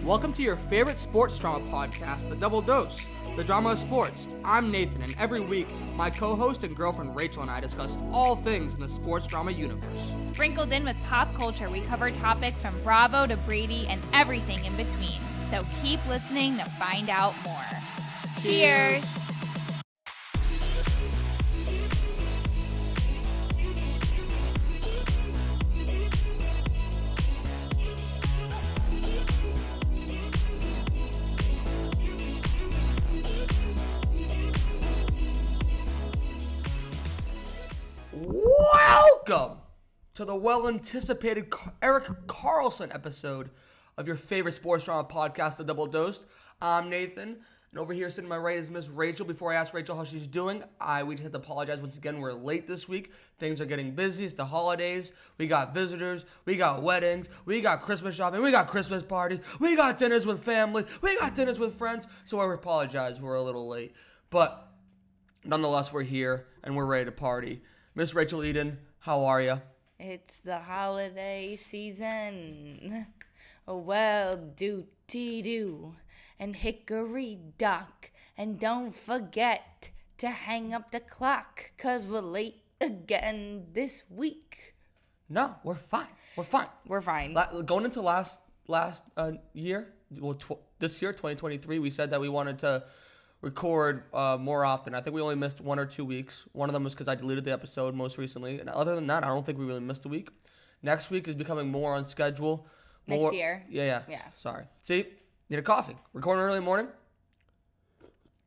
Welcome to your favorite sports drama podcast, The Double Dose, the drama of sports. I'm Nathan, and every week, my co-host and girlfriend Rachel and I discuss all things in the sports drama universe. Sprinkled in with pop culture, we cover topics from Bravo to Brady and everything in between. So keep listening to find out more. Cheers! Welcome to the well-anticipated Eric Carlson episode of your favorite sports drama podcast, The Double Dose. I'm Nathan, and over here sitting to my right is Miss Rachel. Before I ask Rachel how she's doing, we just have to apologize once again. We're late this week. Things are getting busy. It's the holidays. We got visitors. We got weddings. We got Christmas shopping. We got Christmas parties. We got dinners with family. We got dinners with friends. So I apologize. We're a little late. But nonetheless, we're here, and we're ready to party. Miss Rachel Eden, how are you? It's the holiday season. Well, do-dee-doo and hickory dock. And don't forget to hang up the clock, 'cause we're late again this week. No, we're fine. We're fine. We're fine. Going into last year, this year, 2023, we said that we wanted to record more often. I think we only missed 1 or 2 weeks. One of them was because I deleted the episode most recently. And other than that, I don't think we really missed a week. Next week is becoming more on schedule. Next year? Yeah. Sorry. See, need a coffee. Recording early morning.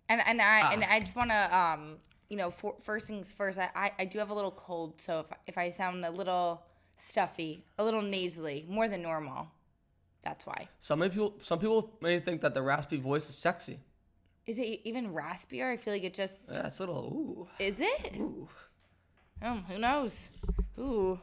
And I just want to, first things first, I do have a little cold. So if I sound a little stuffy, a little nasally, more than normal, that's why. Some people may think that the raspy voice is sexy. Is it even raspier? I feel like it just... Yeah, it's a little, ooh. Is it? Ooh. Who knows? Ooh.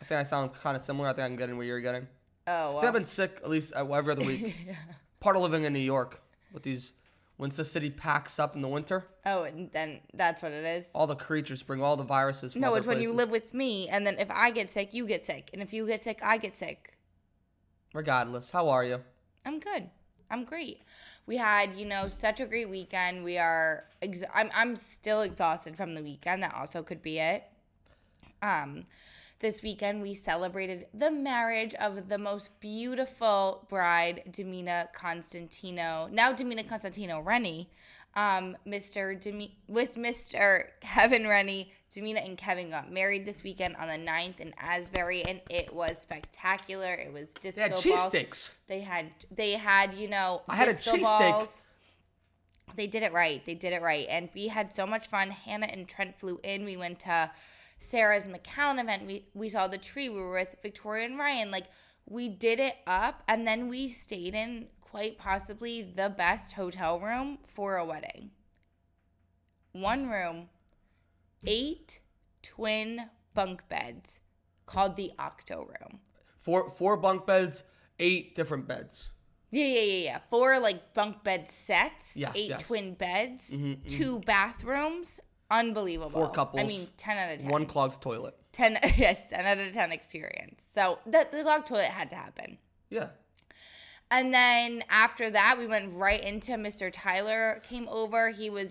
I think I sound kind of similar. I think I'm getting what you're getting. Oh, well. I think I've been sick at least every other week. Yeah. Part of living in New York with these... Once the city packs up in the winter... Oh, and then that's what it is? All the creatures bring all the viruses from other it's when places. you live with me, and then if I get sick, you get sick. And if you get sick, I get sick. Regardless, how are you? I'm good. I'm great. We had, such a great weekend. We are, I'm still exhausted from the weekend. That also could be it. This weekend we celebrated the marriage of the most beautiful bride, now Domina Constantino Rennie, with Mr. Kevin Rennie. Domina and Kevin got married this weekend on the 9th in Asbury, and it was spectacular. It was disco balls. They had cheesesteaks. They had, I had a cheesesteak. They did it right. And we had so much fun. Hannah and Trent flew in. We went to Sarah's McAllen event. We saw the tree. We were with Victoria and Ryan. We did it up, and then we stayed in quite possibly the best hotel room for a wedding. One room, 8 twin bunk beds, called the Octo Room. Four bunk beds, 8 different beds. Yeah. 4 bunk bed sets, yes, 8 yes. twin beds, 2 bathrooms. Unbelievable. 4 couples. I mean, 10 out of 10. 1 clogged toilet. 10 out of 10 experience. So the clogged toilet had to happen. Yeah. And then after that, we went right into Mr. Tyler came over. He was,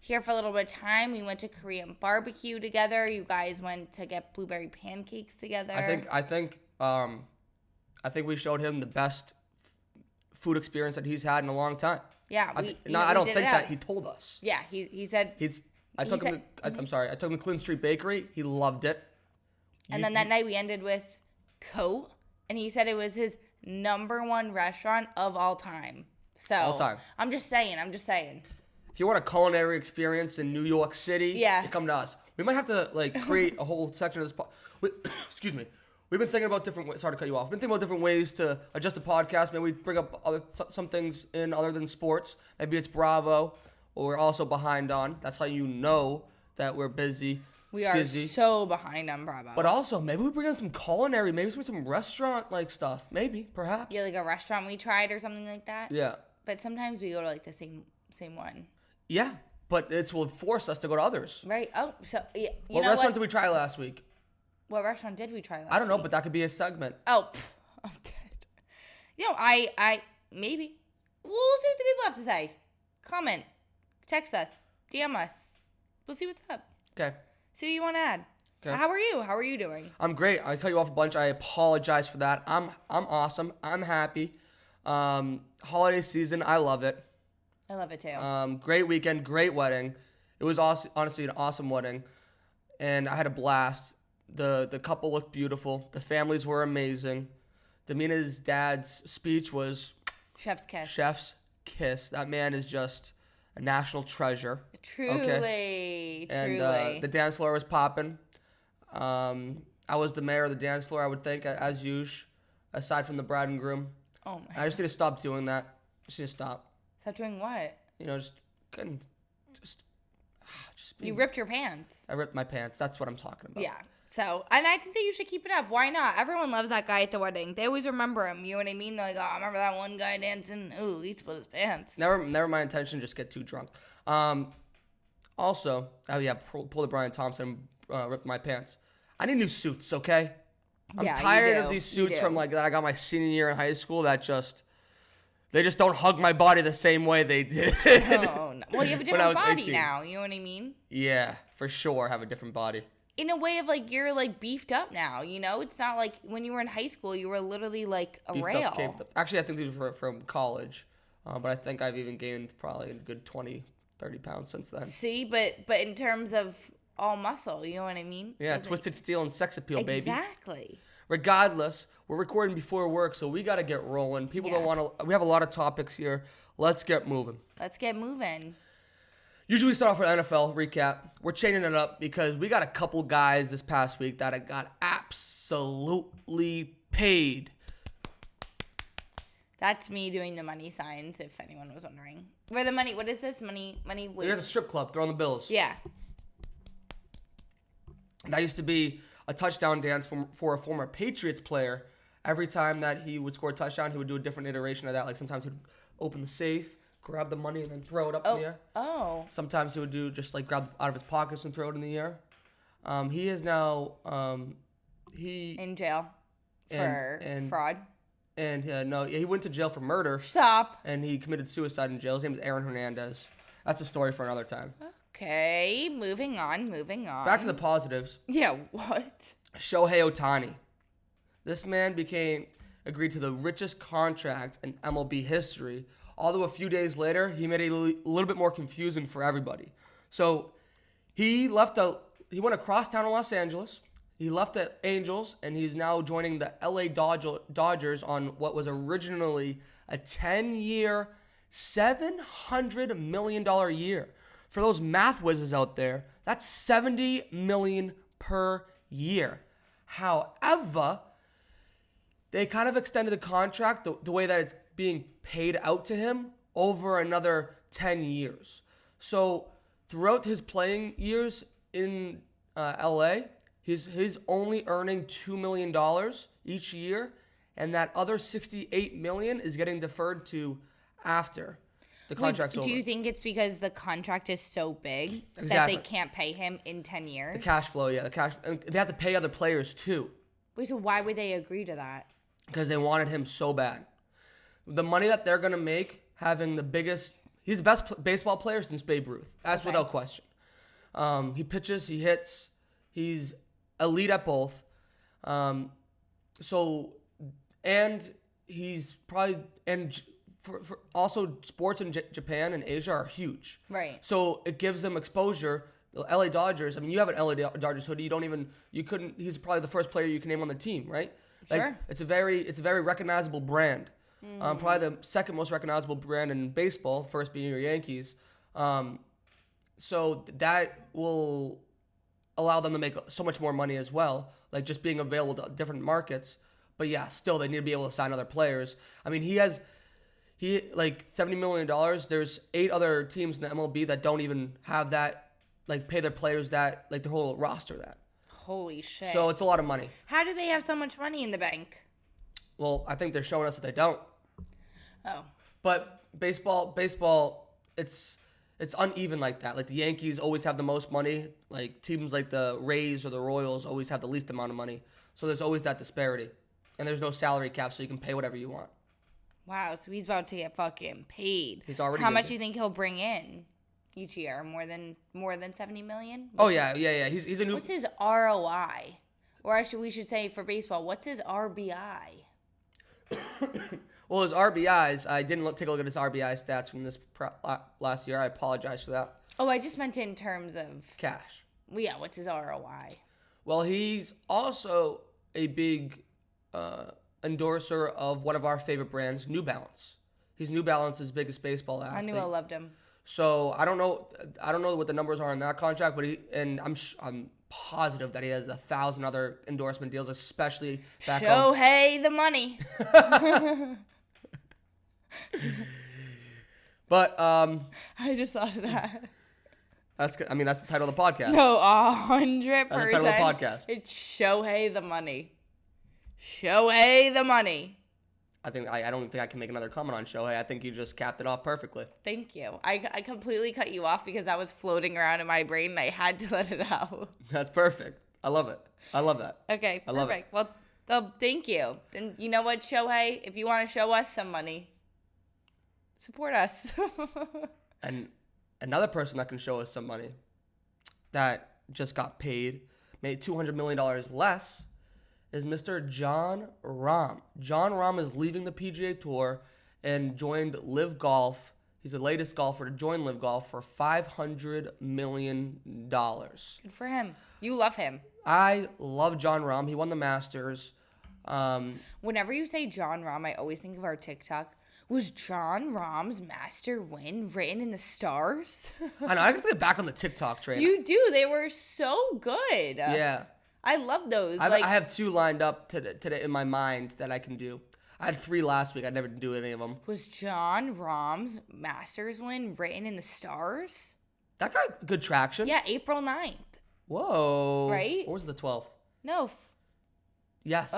here for a little bit of time. We went to Korean barbecue together. You guys went to get blueberry pancakes together. I think we showed him the best food experience that he's had in a long time. Yeah. I don't think that he told us. Yeah, he said. I took him to Clinton Street Bakery. He loved it. And then that night we ended with Coat, and he said it was his #1 restaurant of all time. So all time. I'm just saying. If you want a culinary experience in New York City, you come to us. We might have to create a whole section of this. Excuse me. We've been thinking about different ways. Sorry to cut you off. We've been thinking about different ways to adjust the podcast. Maybe we bring up some things in other than sports. Maybe it's Bravo, or we're also behind on. That's how you know that we're busy. We are so behind on Bravo. But also, maybe we bring in some culinary, maybe some restaurant stuff. Maybe, perhaps. Yeah, a restaurant we tried or something like that. Yeah. But sometimes we go to the same one. Yeah, but it will force us to go to others. Right. Oh, so yeah. What restaurant did we try last week? What restaurant did we try last week? I don't know, but that could be a segment. Oh, I'm dead. maybe. We'll see what the people have to say. Comment. Text us. DM us. We'll see what's up. Okay. See what you want to add. Okay. How are you? How are you doing? I'm great. I cut you off a bunch. I apologize for that. I'm awesome. I'm happy. Holiday season, I love it. I love it too. Great weekend, great wedding. It was honestly an awesome wedding, and I had a blast. The couple looked beautiful. The families were amazing. Damina's dad's speech was Chef's kiss. Chef's kiss. That man is just a national treasure. Truly. Okay? And truly. the dance floor was popping. I was the mayor of the dance floor, I would think, as usual, aside from the bride and groom. Oh my. I just need to stop doing that. Just need to stop. Stop doing what? Just You ripped your pants. I ripped my pants. That's what I'm talking about. Yeah. So, and I think that you should keep it up. Why not? Everyone loves that guy at the wedding. They always remember him. You know what I mean? They're like, oh, remember that one guy dancing? Ooh, he split his pants. Never my intention. Just get too drunk. Also, pull the Brian Thompson, ripped my pants. I need new suits. Okay. I'm tired of these suits from that I got my senior year in high school that they just don't hug my body the same way they did. Oh, no. Well, you have a different body 18. now. You know what I mean? Yeah, for sure. I have a different body. In a way of you're beefed up now. It's not like when you were in high school, you were literally a Beefed rail. Up, caped up. Actually, I think these were from college, but I think I've even gained probably a good 20, 30 pounds since then. See, but in terms of all muscle, you know what I mean? Yeah, twisted steel and sex appeal, baby. Exactly. Regardless, we're recording before work, so we got to get rolling. People don't want to. We have a lot of topics here. Let's get moving. Let's get moving. Usually we start off with NFL recap. We're changing it up because we got a couple guys this past week that got absolutely paid. That's me doing the money signs, if anyone was wondering. Where the money, what is this? Money. You're at the strip club throwing the bills. Yeah. That used to be a touchdown dance for a former Patriots player. Every time that he would score a touchdown, he would do a different iteration of that. Like sometimes he would open the safe, grab the money, and then throw it up in the air. Oh. Sometimes he would do just grab out of his pockets and throw it in the air. He is now in jail for fraud. And no, he went to jail for murder. Stop. And he committed suicide in jail. His name is Aaron Hernandez. That's a story for another time. Okay, moving on. Back to the positives. Yeah, what? Shohei Ohtani. This man agreed to the richest contract in MLB history, although a few days later, he made it a little bit more confusing for everybody. So he went across town in Los Angeles. He left the Angels, and he's now joining the LA Dodgers on what was originally a 10-year, $700 million year. For those math whizzes out there, that's $70 million per year. However, they kind of extended the contract, the way that it's being paid out to him, over another 10 years. So throughout his playing years in LA, he's only earning $2 million each year, and that other $68 million is getting deferred to after the contract's over. Do you think it's because the contract is so big Exactly. that they can't pay him in 10 years? The cash flow, yeah. And they have to pay other players too. Wait, so why would they agree to that? Because they wanted him so bad. The money that they're going to make having he's the best baseball player since Babe Ruth. That's without question. He pitches, he hits, he's elite at both. For also sports in Japan and Asia are huge. Right. So it gives them exposure. LA Dodgers, you have an LA Dodgers hoodie. He's probably the first player you can name on the team, right? Sure. It's a very recognizable brand. Probably the second most recognizable brand in baseball, first being your Yankees. So that will allow them to make so much more money as well, just being available to different markets. But yeah, still they need to be able to sign other players. He $70 million. There's 8 other teams in the MLB that don't even have that, pay their players that, their whole roster that. Holy shit. So it's a lot of money. How do they have so much money in the bank? Well, I think they're showing us that they don't. Oh. But baseball, it's uneven like that. The Yankees always have the most money. Teams like the Rays or the Royals always have the least amount of money. So there's always that disparity. And there's no salary cap, so you can pay whatever you want. Wow, so he's about to get fucking paid. He's already. How much do you think he'll bring in each year? More than $70 million? Oh yeah. He's a new. What's his ROI? Or we should say for baseball, what's his RBI? Well, his RBIs. I didn't take a look at his RBI stats from this last year. I apologize for that. Oh, I just meant in terms of Cash. Well, yeah, what's his ROI? Well, he's also a big endorser of one of our favorite brands, New Balance. He's New Balance's biggest baseball athlete. I knew I loved him. So I don't know what the numbers are on that contract, but I'm positive that he has 1,000 other endorsement deals, especially back home. Shohei the money. But I just thought of that. that's the title of the podcast. No, 100%. That's the title of the podcast. It's Shohei the money. Shohei the money. I don't think I can make another comment on Shohei. I think you just capped it off perfectly. Thank you. I completely cut you off because that was floating around in my brain and I had to let it out. That's perfect. I love it. I love that. Okay, perfect. I love it. Well, thank you. And you know what, Shohei? If you want to show us some money, support us. And another person that can show us some money that just got paid, made $200 million less, is Mr. Jon Rahm. Jon Rahm is leaving the PGA Tour and joined Live Golf. He's the latest golfer to join Live Golf for $500 million. Good for him. You love him. I love Jon Rahm. He won the Masters. Whenever you say Jon Rahm, I always think of our TikTok. Was Jon Rahm's master win written in the stars? I know. I have to get back on the TikTok train. You do. They were so good. Yeah. I love those. I have 2 lined up today in my mind that I can do. I had 3 last week. I never did do any of them. Was Jon Rahm's Masters win written in the stars? That got good traction. Yeah, April 9th. Whoa. Right? Or was it the 12th? No. Yes. It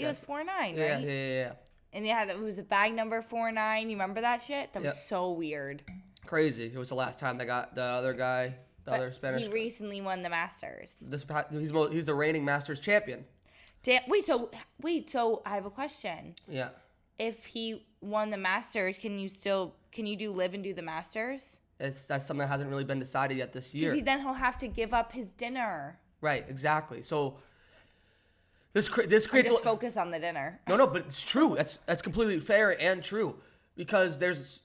was 4-9, right? Yeah. And it was a bag number 4-9. You remember that shit? That was so weird. Crazy. It was the last time they got the other guy, other Spanish He recently won the Masters. He's the reigning Masters champion. Wait, so I have a question. Yeah. If he won the Masters, can you do Live and do the Masters? That's something that hasn't really been decided yet this year. Because then he'll have to give up his dinner. Right, exactly. So this creates just focus on the dinner. No, but it's true. That's completely fair and true, because this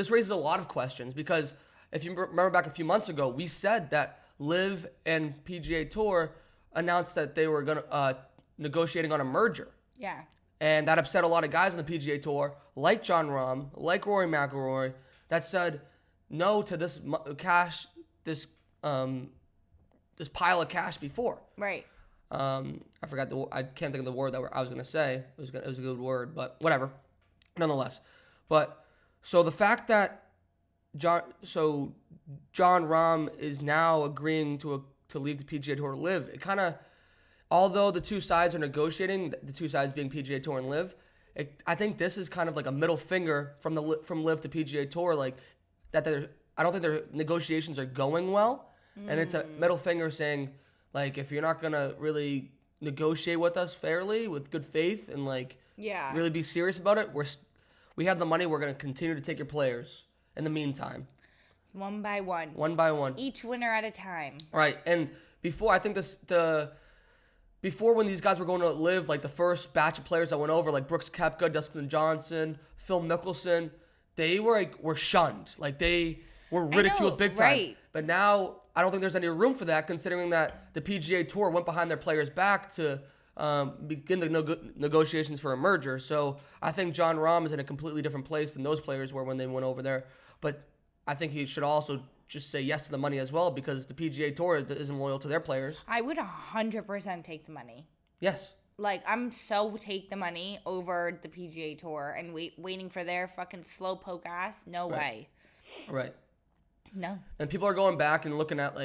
raises a lot of questions. Because if you remember back a few months ago, we said that Live and PGA Tour announced that they were gonna negotiating on a merger. Yeah. And that upset a lot of guys on the PGA Tour, like Jon Rahm, like Rory McIlroy, that said no to this cash, this pile of cash before. Right. I can't think of the word that I was gonna say. It was a good word, but whatever. Nonetheless, so the fact that Jon Rahm is now agreeing to leave the PGA Tour to Live, it kind of, although the two sides are negotiating, the two sides being PGA Tour and Live, I think this is kind of like a middle finger from Live to PGA Tour, like that. I don't think their negotiations are going well, and it's a middle finger saying, like, if you're not gonna really negotiate with us fairly, with good faith, and really be serious about it, we have the money. We're gonna continue to take your players in the meantime. One by one. One by one. Each winner at a time. Right. And before, I think before when these guys were going to Live, like the first batch of players that went over, like Brooks Koepka, Dustin Johnson, Phil Mickelson, they were shunned. Like they were ridiculed big time. Right. But now I don't think there's any room for that, considering that the PGA Tour went behind their players' back to begin the negotiations for a merger. So I think Jon Rahm is in a completely different place than those players were when they went over there. But I think he should also just say yes to the money as well, because the PGA Tour isn't loyal to their players. I would 100% take the money. Yes. Like, I'm so take the money over the PGA Tour and waiting for their fucking slowpoke ass. No way. Right. No. And people are going back and looking at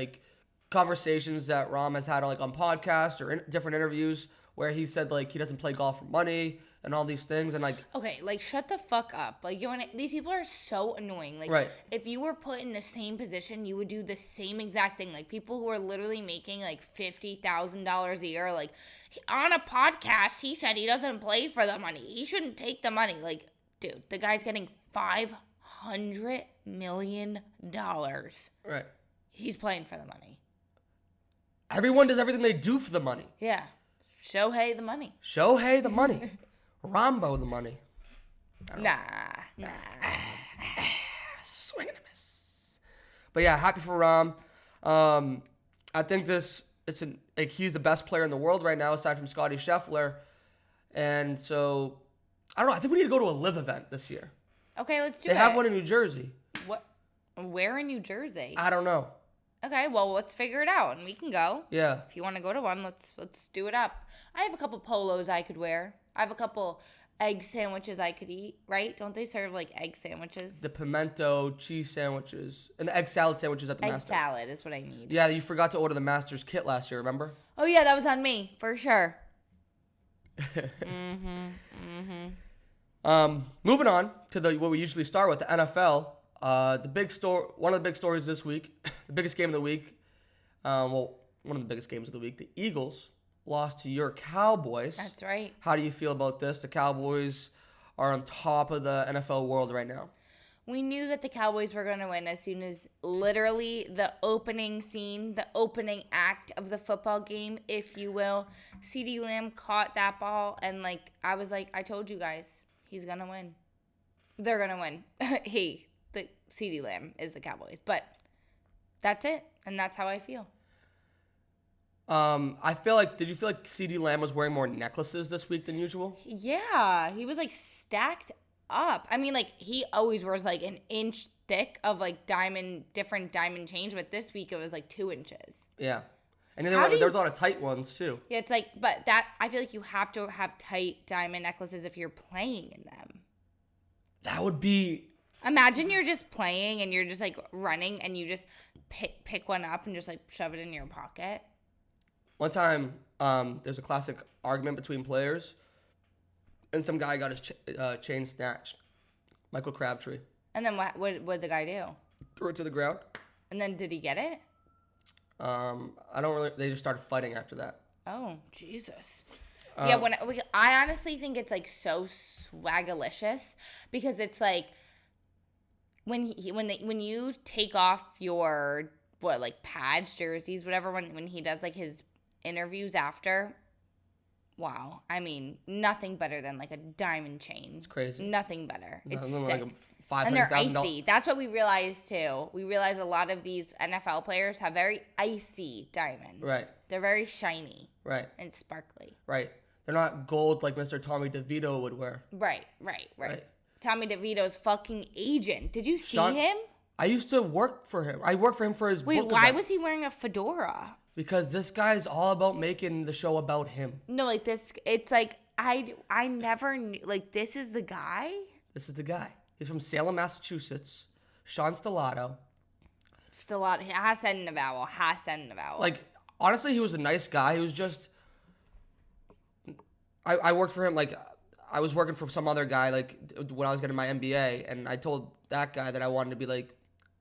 conversations that Rahm has had on podcasts or different interviews where he said he doesn't play golf for money and all these things, and okay, shut the fuck up. These people are so annoying. Right. If you were put in the same position, you would do the same exact thing. People who are literally making $50,000 a year, on a podcast, he said he doesn't play for the money. He shouldn't take the money. dude, the guy's getting $500 million. Right. He's playing for the money. Everyone does everything they do for the money. Yeah. Shohei the money. Shohei the money. Rambo the money. Nah. Swing and a miss. But yeah, happy for Rahm. I think he's the best player in the world right now, aside from Scottie Scheffler. And so, I don't know. I think we need to go to a live event this year. Okay, let's do They it. have one in New Jersey. What? Where in New Jersey? I don't know. Okay, well, let's figure it out, and we can go. Yeah. If you want to go to one, let's do it up. I have a couple polos I could wear. I have a couple egg sandwiches I could eat, right? Don't they serve, like, egg sandwiches? The pimento cheese sandwiches and the egg salad sandwiches at the egg Masters. salad is what I need. Yeah, you forgot to order the Masters kit last year, remember? Oh, yeah, that was on me, for sure. Moving on to what we usually start with, the NFL. One of the big stories this week, the biggest game of the week, one of the biggest games of the week, the Eagles lost to your Cowboys. That's right. How do you feel about this? The Cowboys are on top of the NFL world right now. We knew that the Cowboys were going to win as soon as literally the opening scene, the opening act of the football game, if you will. CeeDee Lamb caught that ball, and I was like, I told you guys, he's going to win. They're going to win. The CeeDee Lamb is the Cowboys. But that's it, and that's how I feel. Did you feel like CeeDee Lamb was wearing more necklaces this week than usual? Yeah, he was stacked up. I mean, he always wears an inch thick of different diamond chains, but this week it was 2 inches. Yeah. And then there was a lot of tight ones too. Yeah, it's but that, I feel like you have to have tight diamond necklaces if you're playing in them. That would be... Imagine you're just playing and you're just running and you just pick one up and just shove it in your pocket. One time, there's a classic argument between players, and some guy got his chain snatched. Michael Crabtree. And then what did the guy do? Threw it to the ground. And then did he get it? They just started fighting after that. Oh, Jesus. Yeah, I honestly think it's so swagalicious because it's when you take off your pads, jerseys, whatever, when he does his interviews after, wow, I mean, nothing better than a diamond chain. It's crazy. Nothing better. It's sick. And they're icy. That's what we realized too. We realized a lot of these NFL players have very icy diamonds. Right. They're very shiny. Right. And sparkly. Right. They're not gold like Mr. Tommy DeVito would wear. Right. Tommy DeVito's fucking agent. Did you see him? I used to work for him. I worked for him for his book why event. was he wearing a fedora? Because this guy's all about making the show about him. No, this, it's I never knew, this is the guy? This is the guy. He's from Salem, Massachusetts. Sean Stellato. Hassan Navarro. Honestly, he was a nice guy. He was just... I worked for him, I was working for some other guy, when I was getting my MBA, and I told that guy that I wanted to be,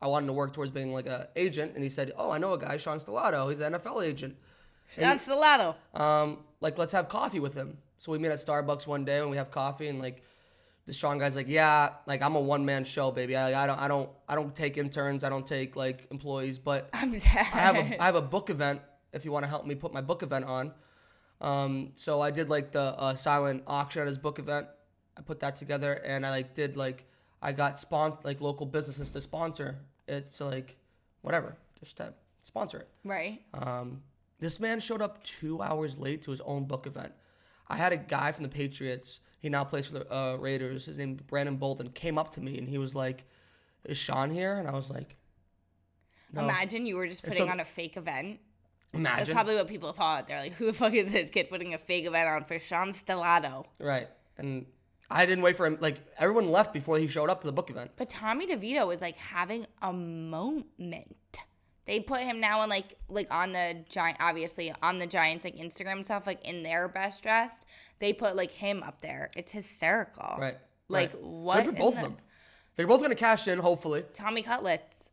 I wanted to work towards being, an agent, and he said, oh, I know a guy, Sean Stellato. He's an NFL agent. Sean Stellato. Let's have coffee with him. So we meet at Starbucks one day, and we have coffee, and, the Sean guy's yeah, I'm a one-man show, baby. I don't take interns. I don't take, employees, but I'm dead. I have a book event if you want to help me put my book event on. So I did the silent auction at his book event. I put that together, and I I got local businesses to sponsor it. So whatever, just to sponsor it. Right. This man showed up 2 hours late to his own book event. I had a guy from the Patriots. He now plays for the Raiders. His name is Brandon Bolden. Came up to me and he was like, "Is Sean here?" And I was like, "No." Imagine you were just putting on a fake event. Imagine. That's probably what people thought. They're like, who the fuck is this kid putting a fake event on for Sean Stellato? Right. And I didn't wait for him. Everyone left before he showed up to the book event. But Tommy DeVito was having a moment. They put him now on on the Giant, obviously on the Giants Instagram and stuff, in their best dressed. They put him up there. It's hysterical. Right. What? Good for both of them. They're both gonna cash in, hopefully. Tommy Cutlets.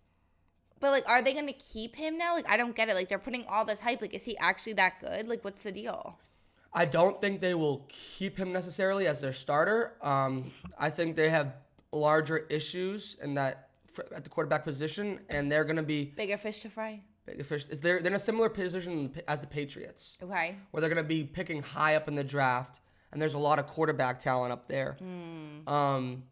But are they gonna keep him now? I don't get it. They're putting all this hype. Is he actually that good? What's the deal? I don't think they will keep him necessarily as their starter. I think they have larger issues in that at the quarterback position, and they're going to be Bigger fish to fry. bigger fish. They're in a similar position as the Patriots, Okay. where they're going to be picking high up in the draft, and there's a lot of quarterback talent up there. And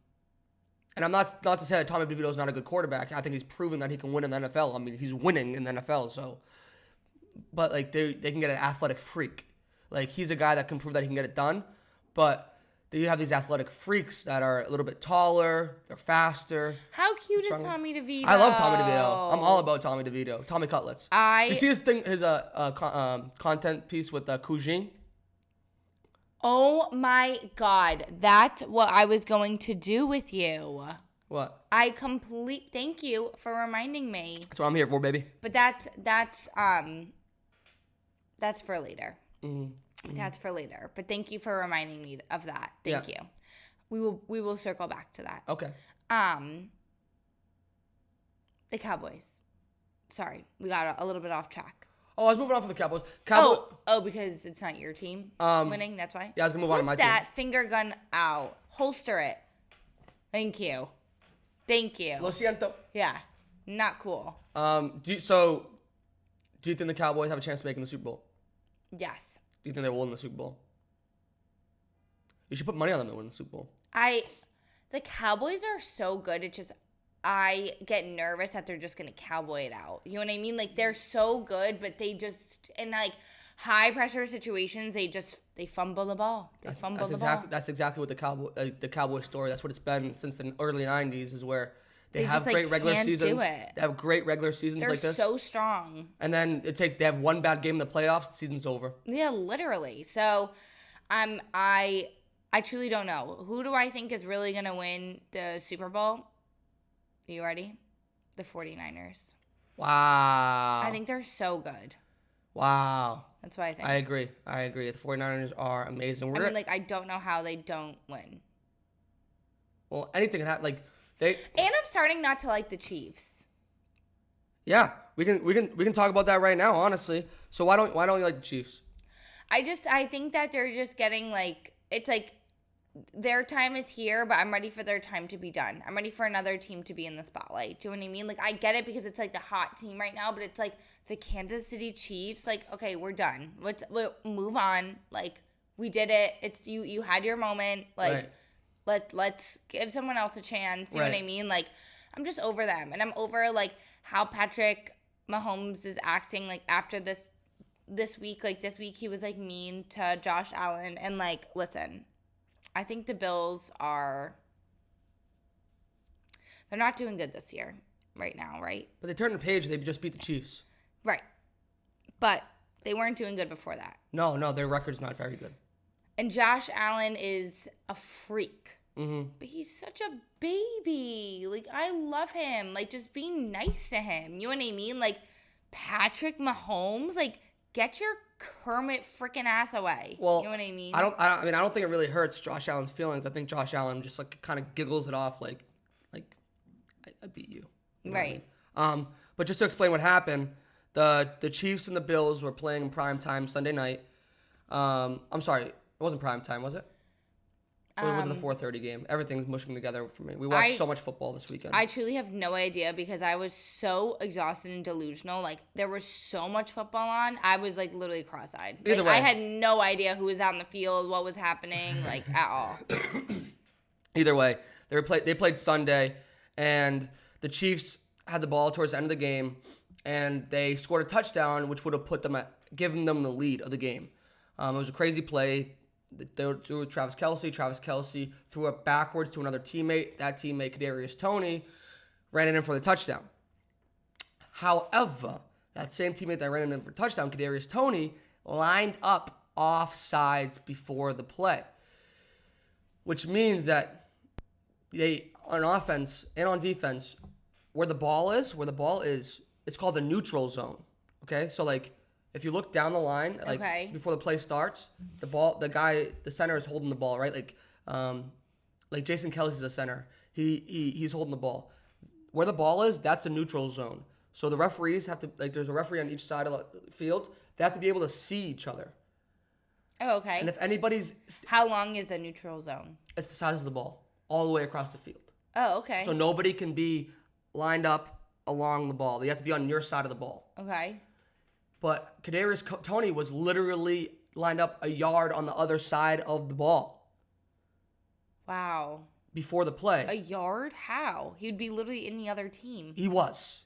I'm not to say that Tommy DeVito is not a good quarterback. I think he's proven that he can win in the NFL. I mean, he's winning in the NFL, so. But like they can get an athletic freak. Like he's a guy that can prove that he can get it done. But you have these athletic freaks that are a little bit taller, they're faster. How cute is Tommy DeVito? I love Tommy DeVito. I'm all about Tommy DeVito. Tommy Cutlets. You see his content piece with Cougine? Oh my God. That's what I was going to do with you. What? Thank you for reminding me. That's what I'm here for, baby. But that's for later. That's for later. But thank you for reminding me of that. Thank you. We will circle back to that. Okay. The Cowboys. Sorry, we got a little bit off track. Oh, I was moving on for the Cowboys. Because it's not your team winning. That's why. Yeah, I was gonna move on to my Put team. that finger gun out. Holster it. Thank you. Lo siento. Yeah, not cool. Do you think the Cowboys have a chance of making the Super Bowl? Yes. Do you think they will win the Super Bowl? You should put money on them to win the Super Bowl. The Cowboys are so good. It's just I get nervous that they're just gonna cowboy it out. You know what I mean? Like they're so good, but they just in like high pressure situations they fumble the ball. That's exactly what the Cowboy story. That's what it's been since the early '90s. Is where they have just, great regular can't seasons. do it. They have great regular seasons They're like this. so strong. And then they have one bad game in the playoffs. The season's over. Yeah, literally. So, I truly don't know. Who do I think is really gonna win the Super Bowl? You ready? The 49ers. Wow. I think they're so good. Wow. That's what I think. I agree. The 49ers are amazing. I don't know how they don't win. Well, anything can happen. And I'm starting not to like the Chiefs. Yeah, we can talk about that right now, honestly. So why don't you like the Chiefs? I think that they're just getting it's like their time is here, but I'm ready for their time to be done. I'm ready for another team to be in the spotlight. Do you know what I mean? I get it because it's the hot team right now, but it's the Kansas City Chiefs. Okay, we're done. We'll move on. We did it. It's you had your moment. Right. Let's give someone else a chance. You know what I mean? I'm just over them, and I'm over how Patrick Mahomes is acting. After this week, this week he was mean to Josh Allen, and listen. I think the Bills they're not doing good this year right now, right? But they turned the page. They just beat the Chiefs. Right. But they weren't doing good before that. No, their record's not very good. And Josh Allen is a freak. Mm-hmm. But he's such a baby. I love him. Just being nice to him. You know what I mean? Patrick Mahomes, get your Kermit freaking ass away. Well, you know what I mean? I don't think it really hurts Josh Allen's feelings. I think Josh Allen just kind of giggles it off I beat you. You know right. What I mean? But just to explain what happened, the Chiefs and the Bills were playing in prime time Sunday night. I'm sorry, it wasn't prime time, was it? Or was it the 4:30 game? Everything's mushing together for me. We watched so much football this weekend. I truly have no idea because I was so exhausted and delusional. There was so much football on. I was literally cross-eyed. Either way. I had no idea who was out in the field, what was happening, at all. Either way, they played Sunday, and the Chiefs had the ball towards the end of the game, and they scored a touchdown, which would have given them the lead of the game. It was a crazy play. They threw Travis Kelce. Travis Kelce threw it backwards to another teammate. That teammate, Kadarius Toney, ran it in for the touchdown. However, that same teammate that ran it in for a touchdown, Kadarius Toney, lined up offsides before the play, which means that they, on offense and on defense, where the ball is, it's called the neutral zone. Okay, so if you look down the line, before the play starts, the center is holding the ball, right? Jason Kelce's the center. He's holding the ball. Where the ball is, that's the neutral zone. So the referees have to, there's a referee on each side of the field. They have to be able to see each other. Oh, okay. And if anybody's... How long is the neutral zone? It's the size of the ball, all the way across the field. Oh, okay. So nobody can be lined up along the ball. They have to be on your side of the ball. Okay. But Kadarius Toney was literally lined up a yard on the other side of the ball. Wow. Before the play. A yard? How? He would be literally in the other team. He was.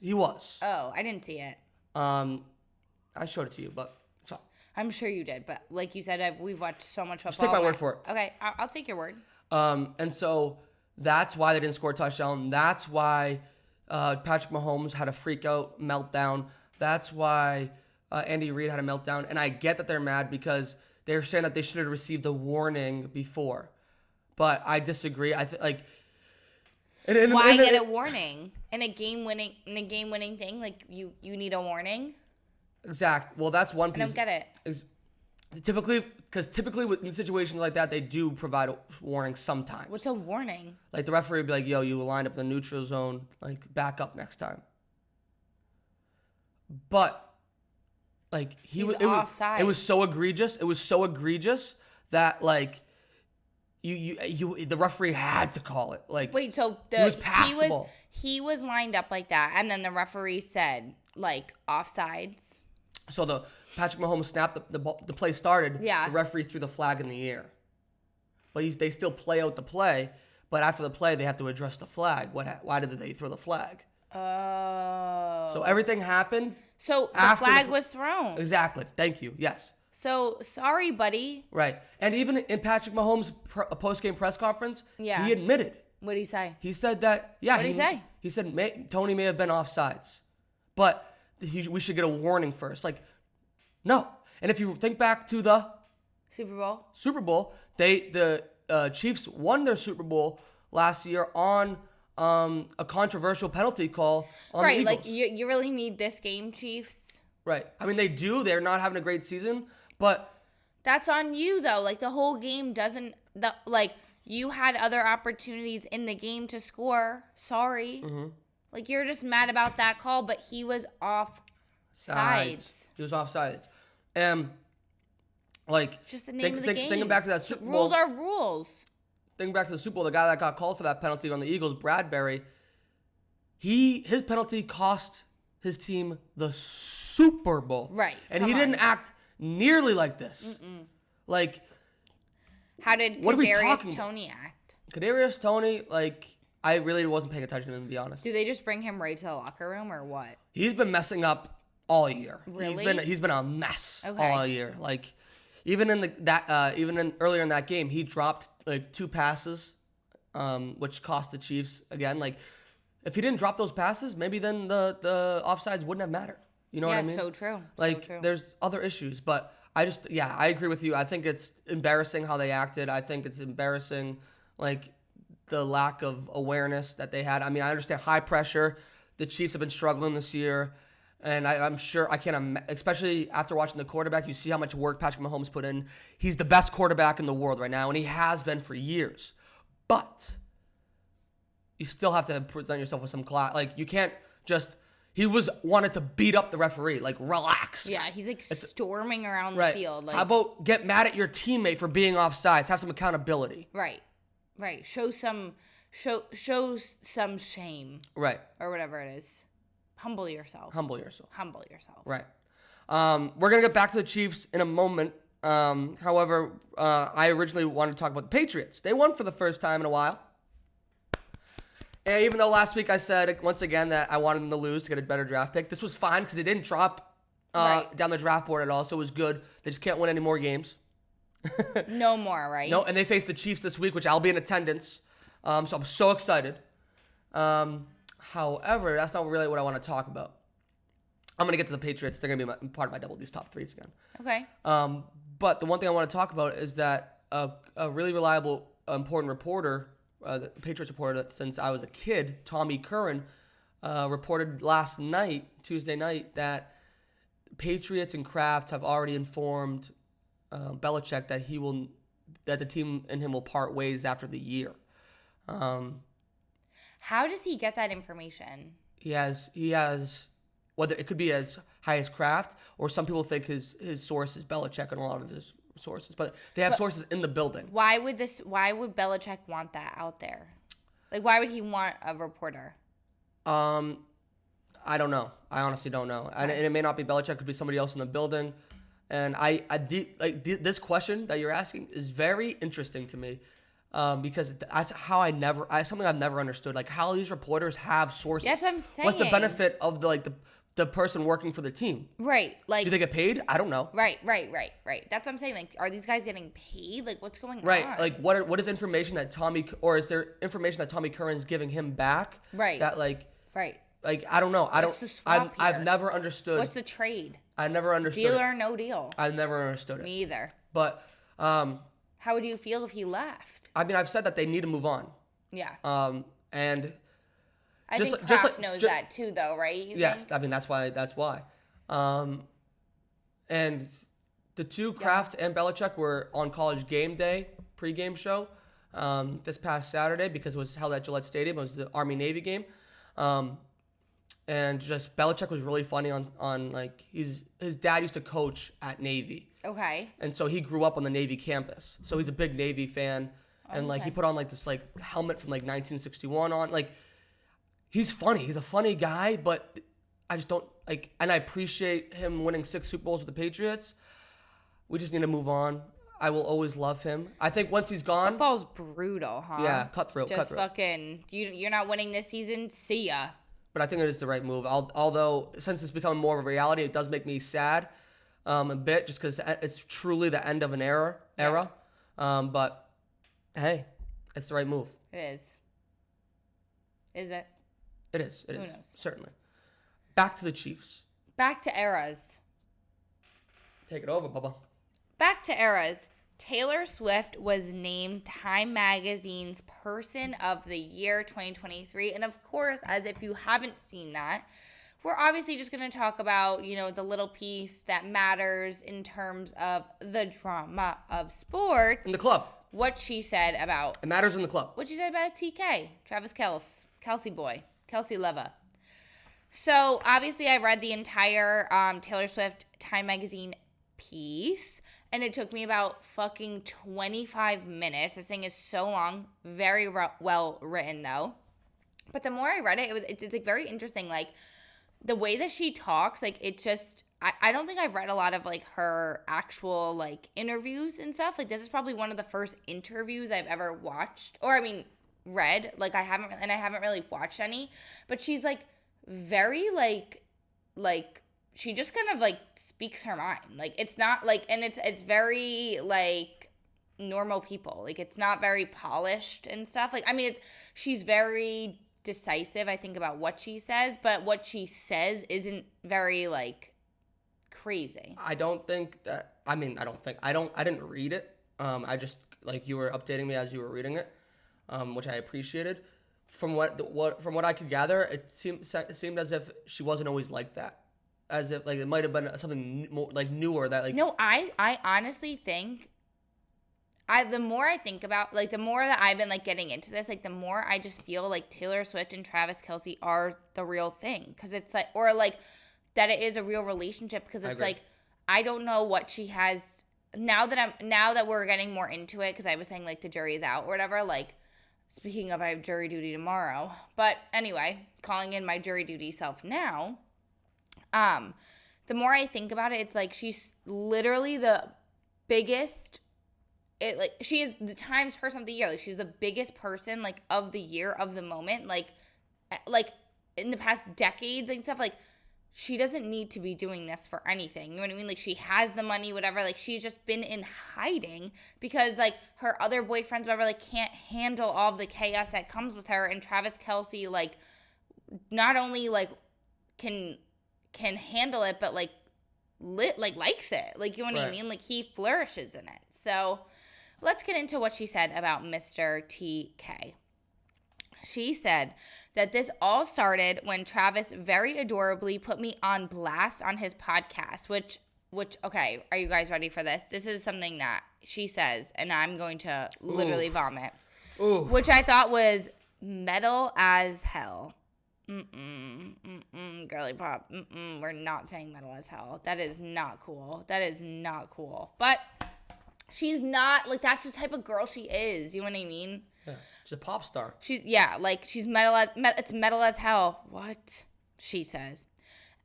Oh, I didn't see it. I showed it to you, but so. I'm sure you did, but like you said, we've watched so much football. Just take my word for it. Okay, I'll take your word. And so that's why they didn't score a touchdown. That's why Patrick Mahomes had a freak out meltdown. That's why Andy Reid had a meltdown. And I get that they're mad because they're saying that they should have received a warning before. But I disagree. I think like why get a warning in a game winning thing? Like you need a warning. Exact. Well, that's one piece. I don't get it. Typically in situations like that, they do provide a warning sometimes. What's a warning? Like the referee would be like, "Yo, you lined up in the neutral zone. Like back up next time." But like He's offside. It was so egregious. It was so egregious that like the referee had to call it. Like wait, so he was past the ball. He was lined up like that, and then the referee said like offsides. So the Patrick Mahomes snapped the play started. Yeah. The referee threw the flag in the air, but they still play out the play. But after the play, they have to address the flag. Why did they throw the flag? Oh. So everything happened. So the flag was thrown. Exactly. Thank you. Yes. So sorry, buddy. Right. And even in Patrick Mahomes' post-game press conference, he admitted. What did he say? He said that. Yeah. What did he say? He said Tony may have been offsides, but we should get a warning first. Like, no. And if you think back to the Super Bowl, the Chiefs won their Super Bowl last year on a controversial penalty call on the Eagles. Like you really need this game, Chiefs. Right. I mean, they do. They're not having a great season, but that's on you though. Like the whole game doesn't. You had other opportunities in the game to score. Sorry. Mm-hmm. Like you're just mad about that call, but he was off sides. He was off sides. Like just the name of the game. Thinking back to that Super Bowl. Rules are rules. Thinking back to the Super Bowl, the guy that got called for that penalty on the Eagles, Bradbury, his penalty cost his team the Super Bowl. Right. And he didn't act nearly like this. Mm-mm. Like, how did Kadarius Toney act? Kadarius Toney, like, I really wasn't paying attention to him, to be honest. Do they just bring him right to the locker room or what? He's been messing up all year. Really? He's been a mess all year. Like, even earlier in that game, he dropped like 2 passes, which cost the Chiefs again. Like, if he didn't drop those passes, maybe then the offsides wouldn't have mattered. You know what I mean? Yeah, so true. Like, there's other issues, but I agree with you. I think it's embarrassing how they acted. I think it's embarrassing, like, the lack of awareness that they had. I mean, I understand high pressure. The Chiefs have been struggling this year, and I'm sure especially after watching the quarterback, you see how much work Patrick Mahomes put in. He's the best quarterback in the world right now, and he has been for years. But you still have to present yourself with some class. Like, you can't just... He wanted to beat up the referee. Like, relax. Yeah, he's like storming around the field. Like, how about get mad at your teammate for being offsides? Have some accountability. Right. Show some shame. Right. Or whatever it is. Humble yourself. Right. We're gonna get back to the Chiefs in a moment. However, I originally wanted to talk about the Patriots. They won for the first time in a while. And even though last week I said, once again, that I wanted them to lose to get a better draft pick, this was fine because they didn't drop down the draft board at all, so it was good. They just can't win any more games. No more, right? No, and they face the Chiefs this week, which I'll be in attendance. So I'm so excited. However, that's not really what I want to talk about. I'm going to get to the Patriots. They're going to be part of my Double D's top 3s again. Okay. But the one thing I want to talk about is that a really reliable, important reporter, the Patriots reporter since I was a kid, Tommy Curran, reported last night, Tuesday night, that Patriots and Kraft have already informed Belichick that the team and him will part ways after the year. How does he get that information? He has whether it could be as high as Kraft, or some people think his source is Belichick and a lot of his sources, but they have sources in the building. Why would Belichick want that out there? Like, why would he want a reporter? I don't know. I honestly don't know. And it may not be Belichick. It could be somebody else in the building. And this question that you're asking is very interesting to me, because that's how something I've never understood. Like, how these reporters have sources. That's what I'm saying. What's the benefit of the person working for the team? Right. Like, do they get paid? I don't know. Right. That's what I'm saying. Like, are these guys getting paid? Like, what's going on? Right. Like, what is information that is there information that Tommy Curran's giving him back? Right. That Right. Like, I don't know. I've never understood. What's the trade? I never understood. Deal or no deal? I've never understood it. Me either. But how would you feel if he left? I mean, I've said that they need to move on. Yeah. And I think Kraft knows that too, though, right? Yes. I mean, that's why. And the two, Kraft and Belichick, were on College Game Day pregame show this past Saturday, because it was held at Gillette Stadium. It was the Army-Navy game. And just Belichick was really funny on like, his dad used to coach at Navy. Okay. And so he grew up on the Navy campus. So he's a big Navy fan. And like, he put on like this like helmet from like 1961 on. Like, he's funny. He's a funny guy, but I just don't like, and I appreciate him winning 6 Super Bowls with the Patriots. We just need to move on. I will always love him. I think once he's gone. Football's brutal, huh? Yeah, cutthroat. Just fucking, you're not winning this season. See ya. But I think it is the right move. Although, since it's becoming more of a reality, it does make me sad a bit, just because it's truly the end of an era. But, hey, it's the right move. It is. Is it? It is. It Who is. knows? Certainly. Back to the Chiefs. Back to eras. Take it over, Bubba. Back to eras. Taylor Swift was named Time Magazine's Person of the Year 2023. And of course, as if you haven't seen that, we're obviously just going to talk about, the little piece that matters in terms of the drama of sports. In the club. What she said about... It matters in the club. What she said about TK, Travis Kelce boy, Kelsey Leva. So, obviously, I read the entire Taylor Swift Time Magazine piece, and it took me about fucking 25 minutes. This thing is so long, very well written, though. But the more I read it, it's like very interesting. Like, the way that she talks, like, it just... I don't think I've read a lot of, like, her actual, like, interviews and stuff. Like, this is probably one of the first interviews I've ever watched. Or, I mean, read. Like, I haven't really watched any. But she's, like, very, like, she just kind of, like, speaks her mind. Like, it's not, like, and it's very, like, normal people. Like, it's not very polished and stuff. Like, I mean, she's very decisive, I think, about what she says. But what she says isn't very, like... crazy. I didn't read it. I just, like, you were updating me as you were reading it, which I appreciated. From what I could gather, it seemed as if she wasn't always like that. As if, like, it might have been something more, like, newer that, like... No, I honestly think the more I think about, like, the more that I've been, like, getting into this, like, the more I just feel like Taylor Swift and Travis Kelce are the real thing. Because it's, like, or, like, that it is a real relationship, because it's like, I don't know what she has now that we're getting more into it, because I was saying, like, the jury is out or whatever. Like, speaking of, I have jury duty tomorrow, but anyway, calling in my jury duty self now. The more I think about it, it's like she's literally the biggest. She is the Times Person of the Year. Like, she's the biggest person, like, of the year, of the moment, like in the past decades and stuff. Like, she doesn't need to be doing this for anything. You know what I mean? Like, she has the money, whatever. Like, she's just been in hiding because, like, her other boyfriends, whatever, like, can't handle all of the chaos that comes with her. And Travis Kelce, like, not only, like, can handle it, but, like, likes it. Like, you know what I mean? Like, he flourishes in it. So, let's get into what she said about Mr. TK. She said that this all started when Travis very adorably put me on blast on his podcast, which, okay, are you guys ready for this? This is something that she says, and I'm going to literally vomit, which I thought was metal as hell. Girly pop. We're not saying metal as hell. That is not cool. But She's not, like, that's the type of girl she is. You know what I mean? Yeah, she's a pop star. She's it's metal as hell. What? She says.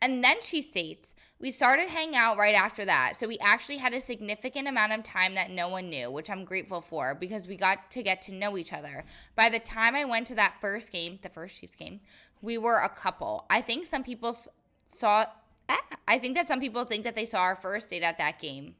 And then she states, we started hanging out right after that, so we actually had a significant amount of time that no one knew, which I'm grateful for because we got to know each other. By the time I went to that first game, the first Chiefs game, we were a couple. I think some people think that they saw our first date at that game.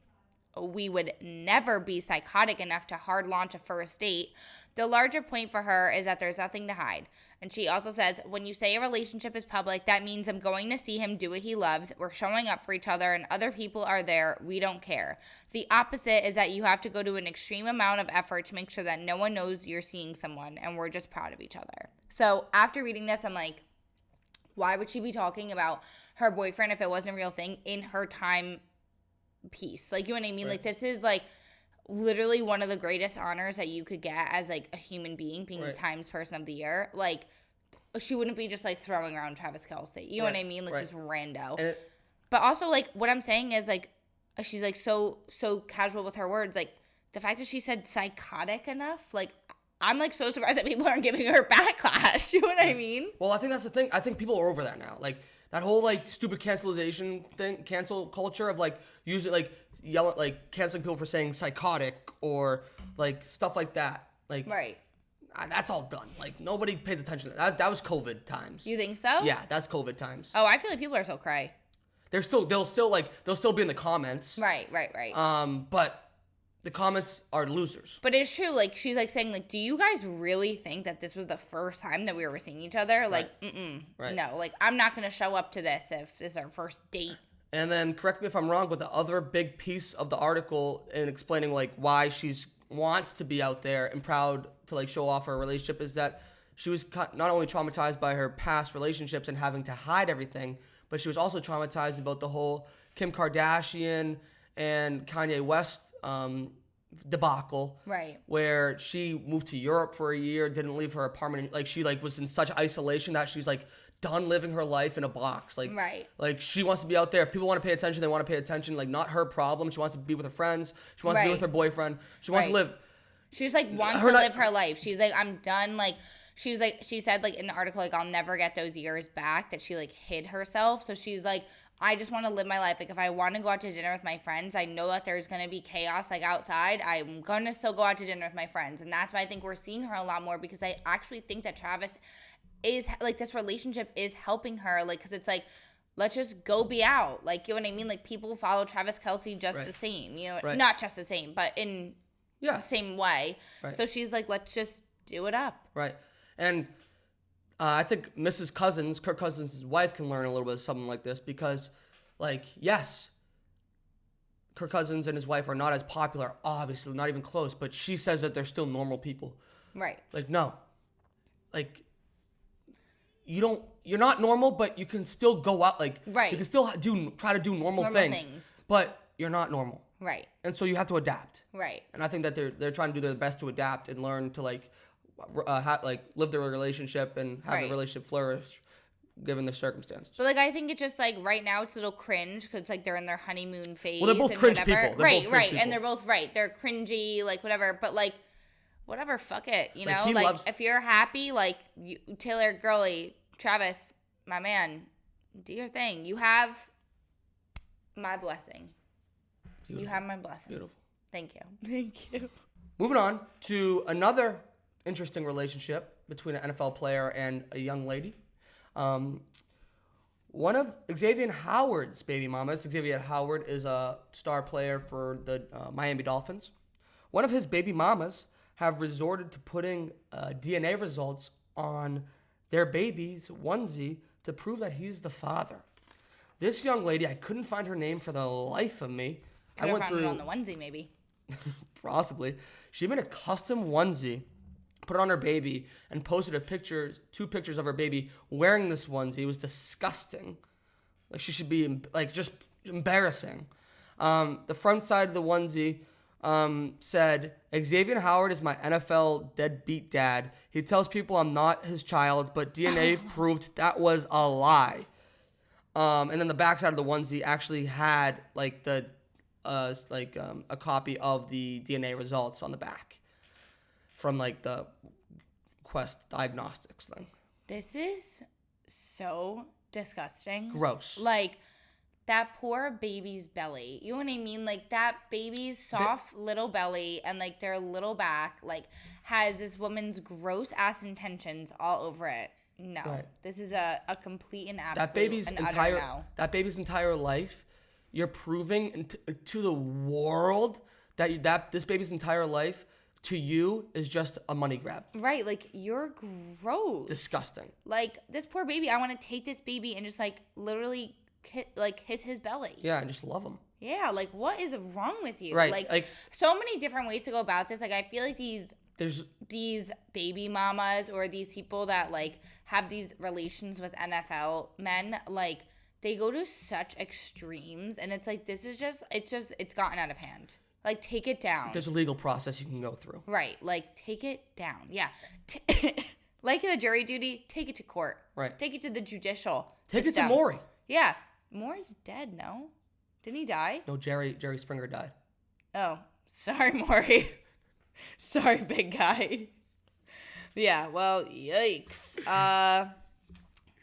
We would never be psychotic enough to hard launch a first date. The larger point for her is that there's nothing to hide. And she also says, when you say a relationship is public, that means I'm going to see him do what he loves. We're showing up for each other and other people are there. We don't care. The opposite is that you have to go to an extreme amount of effort to make sure that no one knows you're seeing someone, and we're just proud of each other. So after reading this, I'm like, why would she be talking about her boyfriend if it wasn't a real thing in her time piece? Like, you know what I mean? Right. Like, this is like literally one of the greatest honors that you could get as like a human being, being the Times Person of the Year. Like, she wouldn't be just like throwing around Travis Kelce. You know what I mean? Like, just rando. But also, like, what I'm saying is, like, she's like so casual with her words. Like, the fact that she said psychotic enough, like, I'm like so surprised that people aren't giving her backlash. You know what I mean? Well, I think that's the thing. I think people are over that now. Like, that whole like stupid cancel culture of like using like yelling, like canceling people for saying psychotic or like stuff like that. Like, right. That's all done. Like, nobody pays attention to that. That was COVID times. You think so? Yeah, that's COVID times. Oh, I feel like people are so cray. They'll still be in the comments. Right. But the comments are losers. But it's true. Like, she's like saying, like, do you guys really think that this was the first time that we were seeing each other? Like, right. No. Like, I'm not going to show up to this if this is our first date. And then, correct me if I'm wrong, but the other big piece of the article in explaining, like, why she's wants to be out there and proud to, like, show off her relationship is that she was not only traumatized by her past relationships and having to hide everything, but she was also traumatized about the whole Kim Kardashian and Kanye West debacle, right? Where she moved to Europe for a year, didn't leave her apartment, like she like was in such isolation that she's like done living her life in a box, like right. Like she wants to be out there. If people want to pay attention, they want to pay attention. Like, not her problem. She wants to be with her friends. She wants to be with her boyfriend. She wants to live. She's like wants to live her life. She's like, I'm done. Like, she said like in the article, like, I'll never get those years back that she like hid herself. So she's like, I just want to live my life. Like, if I want to go out to dinner with my friends, I know that there's going to be chaos, like, outside. I'm going to still go out to dinner with my friends. And that's why I think we're seeing her a lot more, because I actually think that Travis is, like, this relationship is helping her. Like, because it's like, let's just go be out. Like, you know what I mean? Like, people follow Travis Kelce just the same, you know? Not just the same, but in the same way. Right. So she's like, let's just do it up. Right. And I think Mrs. Cousins, Kirk Cousins' wife, can learn a little bit of something like this because, like, yes, Kirk Cousins and his wife are not as popular, obviously, not even close, but she says that they're still normal people. Right. Like, no. Like, you're not normal, but you can still go out, like, you can still try to do normal things, but you're not normal. Right. And so you have to adapt. Right. And I think that they're trying to do their best to adapt and learn to, like, live their relationship and have the relationship flourish given the circumstances. But, like, I think it's just, like, right now it's a little cringe because, like, they're in their honeymoon phase. Well, they're both cringe people. And they're both they're cringy, like, whatever. But, like, whatever, fuck it, you know? Like, if you're happy, like, Taylor, girly, Travis, my man, do your thing. You have my blessing. Beautiful. You have my blessing. Beautiful. Thank you. Thank you. Moving on to another interesting relationship between an NFL player and a young lady. One of Xavien Howard's baby mamas, Xavien Howard is a star player for the Miami Dolphins. One of his baby mamas have resorted to putting DNA results on their baby's onesie to prove that he's the father. This young lady, I couldn't find her name for the life of me. Could have found it on the onesie, maybe. Possibly. She made a custom onesie, put it on her baby, and posted two pictures of her baby wearing this onesie. It was disgusting. Like, she should be, like, just embarrassing. The front side of the onesie said, Xavien Howard is my NFL deadbeat dad. He tells people I'm not his child, but DNA proved that was a lie. And then the back side of the onesie actually had, like, the a copy of the DNA results on the back from like the Quest Diagnostics thing. This is so disgusting. Gross. Like, that poor baby's belly. You know what I mean? Like, that baby's soft little belly and, like, their little back, like, has this woman's gross ass intentions all over it. No. Right. This is a complete and absolute that baby's entire life, you're proving to the world that this baby's entire life to you is just a money grab. Right, like, you're gross. Disgusting. Like, this poor baby, I want to take this baby and just, like, literally, kiss his belly. Yeah, and just love him. Yeah, like, what is wrong with you? Right, Like so many different ways to go about this. Like, I feel like these baby mamas or these people that, like, have these relations with NFL men, like, they go to such extremes, and it's like, it's gotten out of hand. Like, take it down. There's a legal process you can go through. Right. Like, take it down. Yeah. Like the jury duty, take it to court. Right. Take it to the judicial Take system. it to Maury. Yeah. Maury's dead, no? Didn't he die? No, Jerry Springer died. Oh, sorry, Maury. Sorry, big guy. Yeah, well, yikes.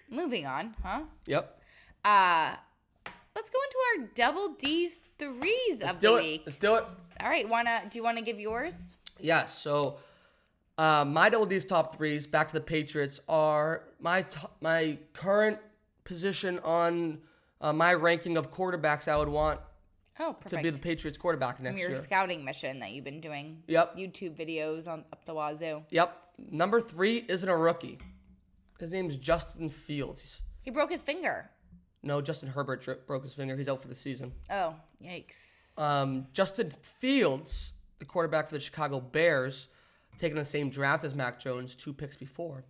Moving on, huh? Yep. Let's go into our double D's threes of the week. Let's do it. All right, do you want to give yours? Yes. So, my double D's top threes, back to the Patriots, are my current position on my ranking of quarterbacks I would want to be the Patriots quarterback next year. From your scouting mission that you've been doing. Yep. YouTube videos on up the wazoo. Yep. Number 3 isn't a rookie. His name's Justin Fields. He broke his finger. No, Justin Herbert broke his finger. He's out for the season. Oh, yikes. Justin Fields, the quarterback for the Chicago Bears, taking the same draft as Mac Jones 2 picks before.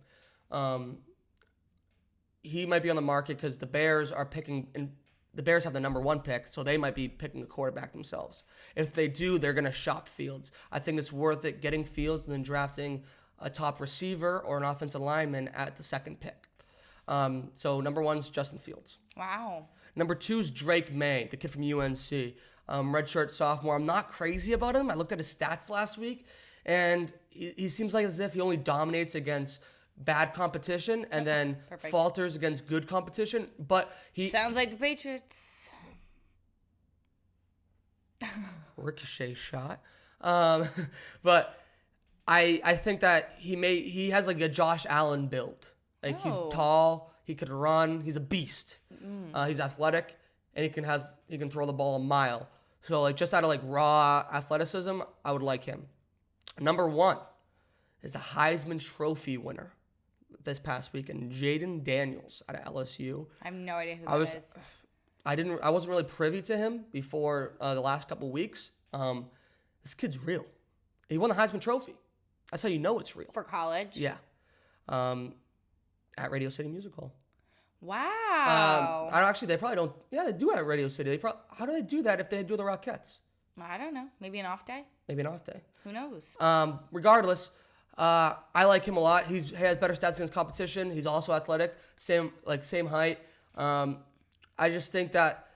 He might be on the market because the Bears are picking, and the Bears have the number 1 pick, so they might be picking a quarterback themselves. If they do, they're going to shop Fields. I think it's worth it getting Fields and then drafting a top receiver or an offensive lineman at the 2nd pick. So number 1's Justin Fields. Wow. Number 2's Drake May, the kid from UNC. Redshirt sophomore. I'm not crazy about him. I looked at his stats last week, and he seems like as if he only dominates against bad competition and then falters against good competition. But he sounds like the Patriots. Ricochet shot. But I think that he has like a Josh Allen build. Like he's tall, he could run, he's a beast. He's athletic, and he can throw the ball a mile. So like just out of like raw athleticism, I would like him. Number 1 is the Heisman Trophy winner this past weekend, Jaden Daniels out of LSU. I have no idea who that is. I wasn't really privy to him before the last couple weeks. This kid's real. He won the Heisman Trophy. That's how you know it's real. For college? Yeah. At Radio City Music Hall. Wow. They probably don't. Yeah, they do it at Radio City. How do they do that if they do the Rockettes? I don't know. Maybe an off day? Maybe an off day. Who knows? Regardless, I like him a lot. He has better stats against competition. He's also athletic. Same height. I just think that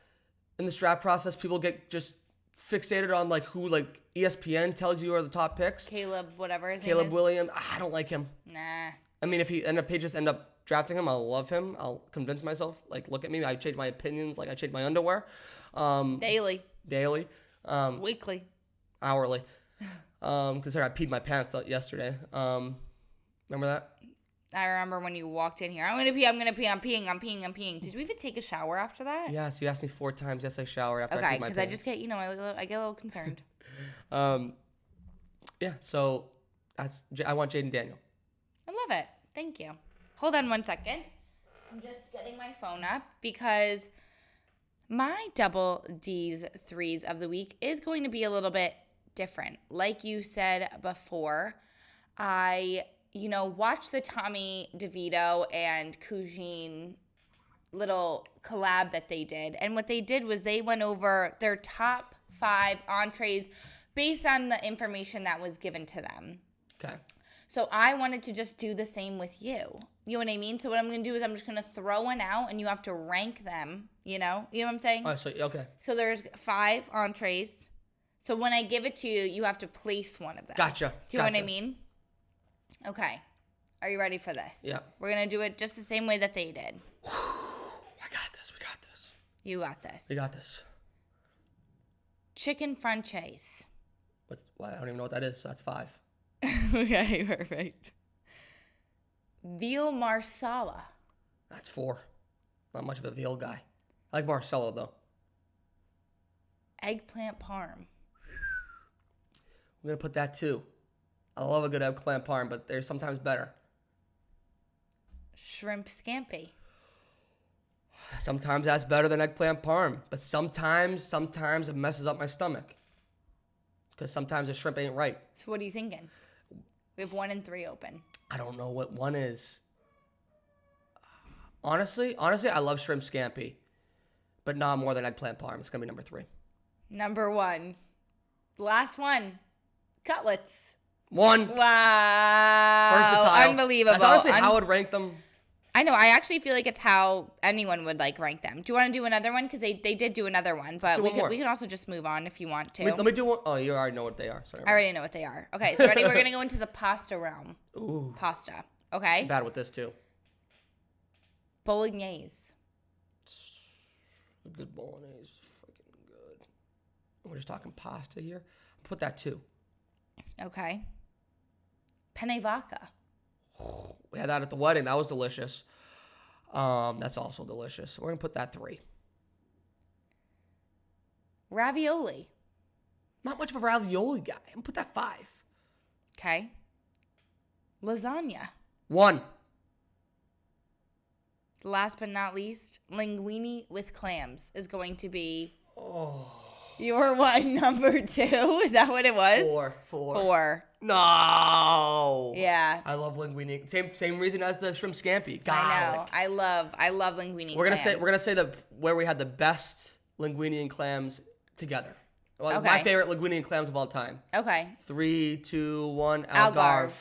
in this draft process, people get just fixated on like who like ESPN tells you are the top picks. Caleb, whatever his name Caleb is. Williams. I don't like him. Nah. I mean, if Patriots end up drafting him, I'll love him. I'll convince myself. Like, look at me. I change my opinions. Like, I change my underwear. Daily. Weekly. Hourly. Considering I peed my pants out yesterday. Remember that? I remember when you walked in here. I'm gonna pee. I'm peeing. Did you even take a shower after that? Yes, you asked me 4 times. Yes, I showered after I peed my pants. Okay, because I just get, I get a little concerned. Yeah, so I want Jaden Daniel. I love it. Thank you. Hold on 1 second. I'm just getting my phone up because my double D's threes of the week is going to be a little bit different. Like you said before, I watched the Tommy DeVito and Cousine little collab that they did. And what they did was they went over their top 5 entrees based on the information that was given to them. Okay. So I wanted to just do the same with you. You know what I mean? So what I'm going to do is I'm just going to throw one out and you have to rank them, you know? You know what I'm saying? Oh, so, okay. So there's 5 entrees. So when I give it to you, you have to place one of them. Gotcha. Do you know what I mean? Okay. Are you ready for this? Yeah. We're going to do it just the same way that they did. I got this. We got this. You got this. We got this. Chicken franchise. I don't even know what that is, so that's 5. Okay, perfect. Veal marsala. That's 4. Not much of a veal guy. I like Marcelo, though. Eggplant parm. I'm going to put that 2. I love a good eggplant parm, but they're sometimes better. Shrimp scampi. Sometimes that's better than eggplant parm, but sometimes it messes up my stomach. Because sometimes the shrimp ain't right. So what are you thinking? We have 1 and 3 open. I don't know what 1 is. Honestly, I love shrimp scampi, but not more than eggplant parm. It's going to be number 3. Number 1. Last one. Cutlets. 1. Wow. Versatile. Unbelievable. That's honestly how I would rank them. I know. I actually feel like it's how anyone would like rank them. Do you want to do another one? Because they did do another one, but we can also just move on if you want to. Let me do one. Oh, you already know what they are. Sorry. I already know what they are. Okay, so ready? We're going to go into the pasta realm. Ooh. Pasta. Okay? I'm bad with this, too. Bolognese. A good bolognese is freaking good. We're just talking pasta here. Put that 2. Okay. Penne vodka. We had that at the wedding. That was delicious. That's also delicious. We're going to put that 3. Ravioli. Not much of a ravioli guy. I'm going to put that 5. Okay. Lasagna. 1. Last but not least, linguine with clams is going to be your one, number 2. Is that what it was? 4. No. Yeah. I love linguine. Same reason as the shrimp scampi. Garlic. I know. I love linguine. We're gonna say that where we had the best linguine and clams together. Well, Okay. My favorite linguine and clams of all time. Okay. 3, 2, 1. Algarve.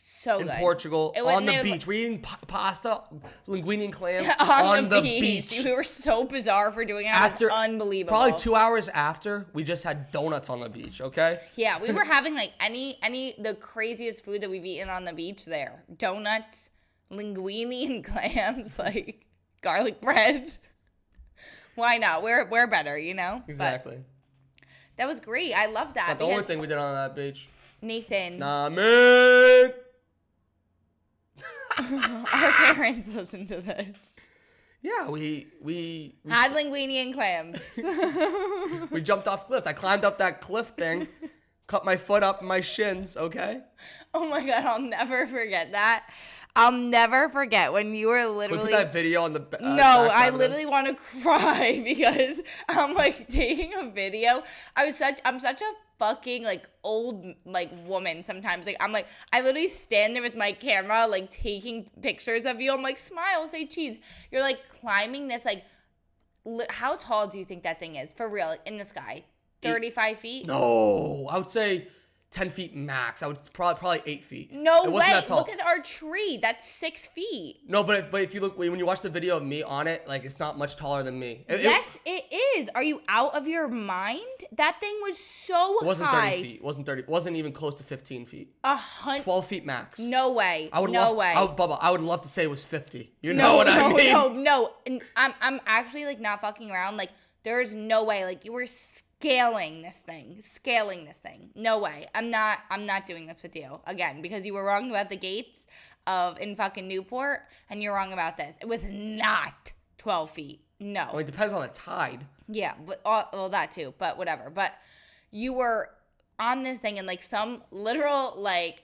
So in good. Portugal, on the beach. We're eating pasta, linguine and clams on the beach. We were so bizarre for doing it. It was unbelievable. Probably 2 hours after, we just had donuts on the beach, okay? Yeah, we were having like the craziest food that we've eaten on the beach there. Donuts, linguine and clams, like garlic bread. Why not? We're better, you know? Exactly. But that was great. I love that. It's not the only thing we did on that beach. Nathan. Nah, man. Our parents listen to this. Yeah, we had linguine and clams. We jumped off cliffs. I climbed up that cliff thing, cut my foot up in my shins, okay? Oh my God, I'll never forget that. I'll never forget when you were literally... We put that video on the No, I literally want to cry because I'm like taking a video. I'm such a fucking like old like woman sometimes. Like I literally stand there with my camera like taking pictures of you. I'm like, smile, say cheese. You're like climbing this like how tall do you think that thing is for real in the sky? 35 feet? No, I would say 10 feet max. I would probably 8 feet. No way. Look at our tree. That's 6 feet. No, but if you look, when you watch the video of me on it, like it's not much taller than me. Yes, it is. Are you out of your mind? That thing was so It wasn't high. 30 feet. It wasn't 30. It wasn't even close to 15 feet. 12 feet max. No way. Bubba, I would love to say it was 50. You know what I mean? No. And I'm actually like not fucking around. Like there's no way. Like you were scaling this thing. No way. I'm not doing this with you again because you were wrong about the gates in fucking Newport and you're wrong about this. It was not 12 feet. No. Well, it depends on the tide. Yeah, but well that too. But whatever. But you were on this thing and like some literal like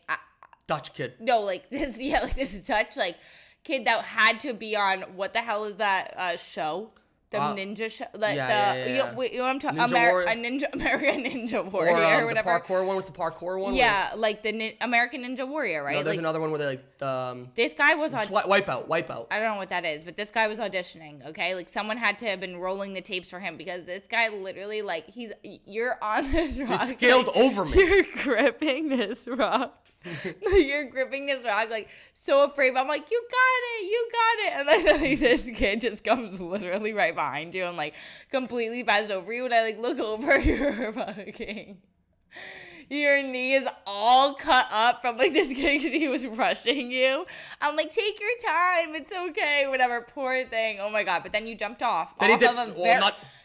Dutch kid. No, like this. Yeah, like this Dutch like kid that had to be on what the hell is that show? The ninja show, like yeah. You know what I'm talking? American Ninja Warrior, or whatever. The parkour one. What's the parkour one? Yeah, like the American Ninja Warrior, right? No, there's another one where they like This guy was Wipeout. I don't know what that is, but this guy was auditioning, okay? Like, someone had to have been rolling the tapes for him because this guy literally, like, you're on this rock. He scaled over me. You're gripping this rock. You're gripping this rock, like, so afraid. But I'm like, you got it. And then like, this kid just comes literally right behind you and, like, completely passes over you. And I, like, look over, you're fucking... Your knee is all cut up from, like, this kid because he was rushing you. I'm like, take your time. It's okay. Whatever. Poor thing. Oh, my God. But then you jumped off.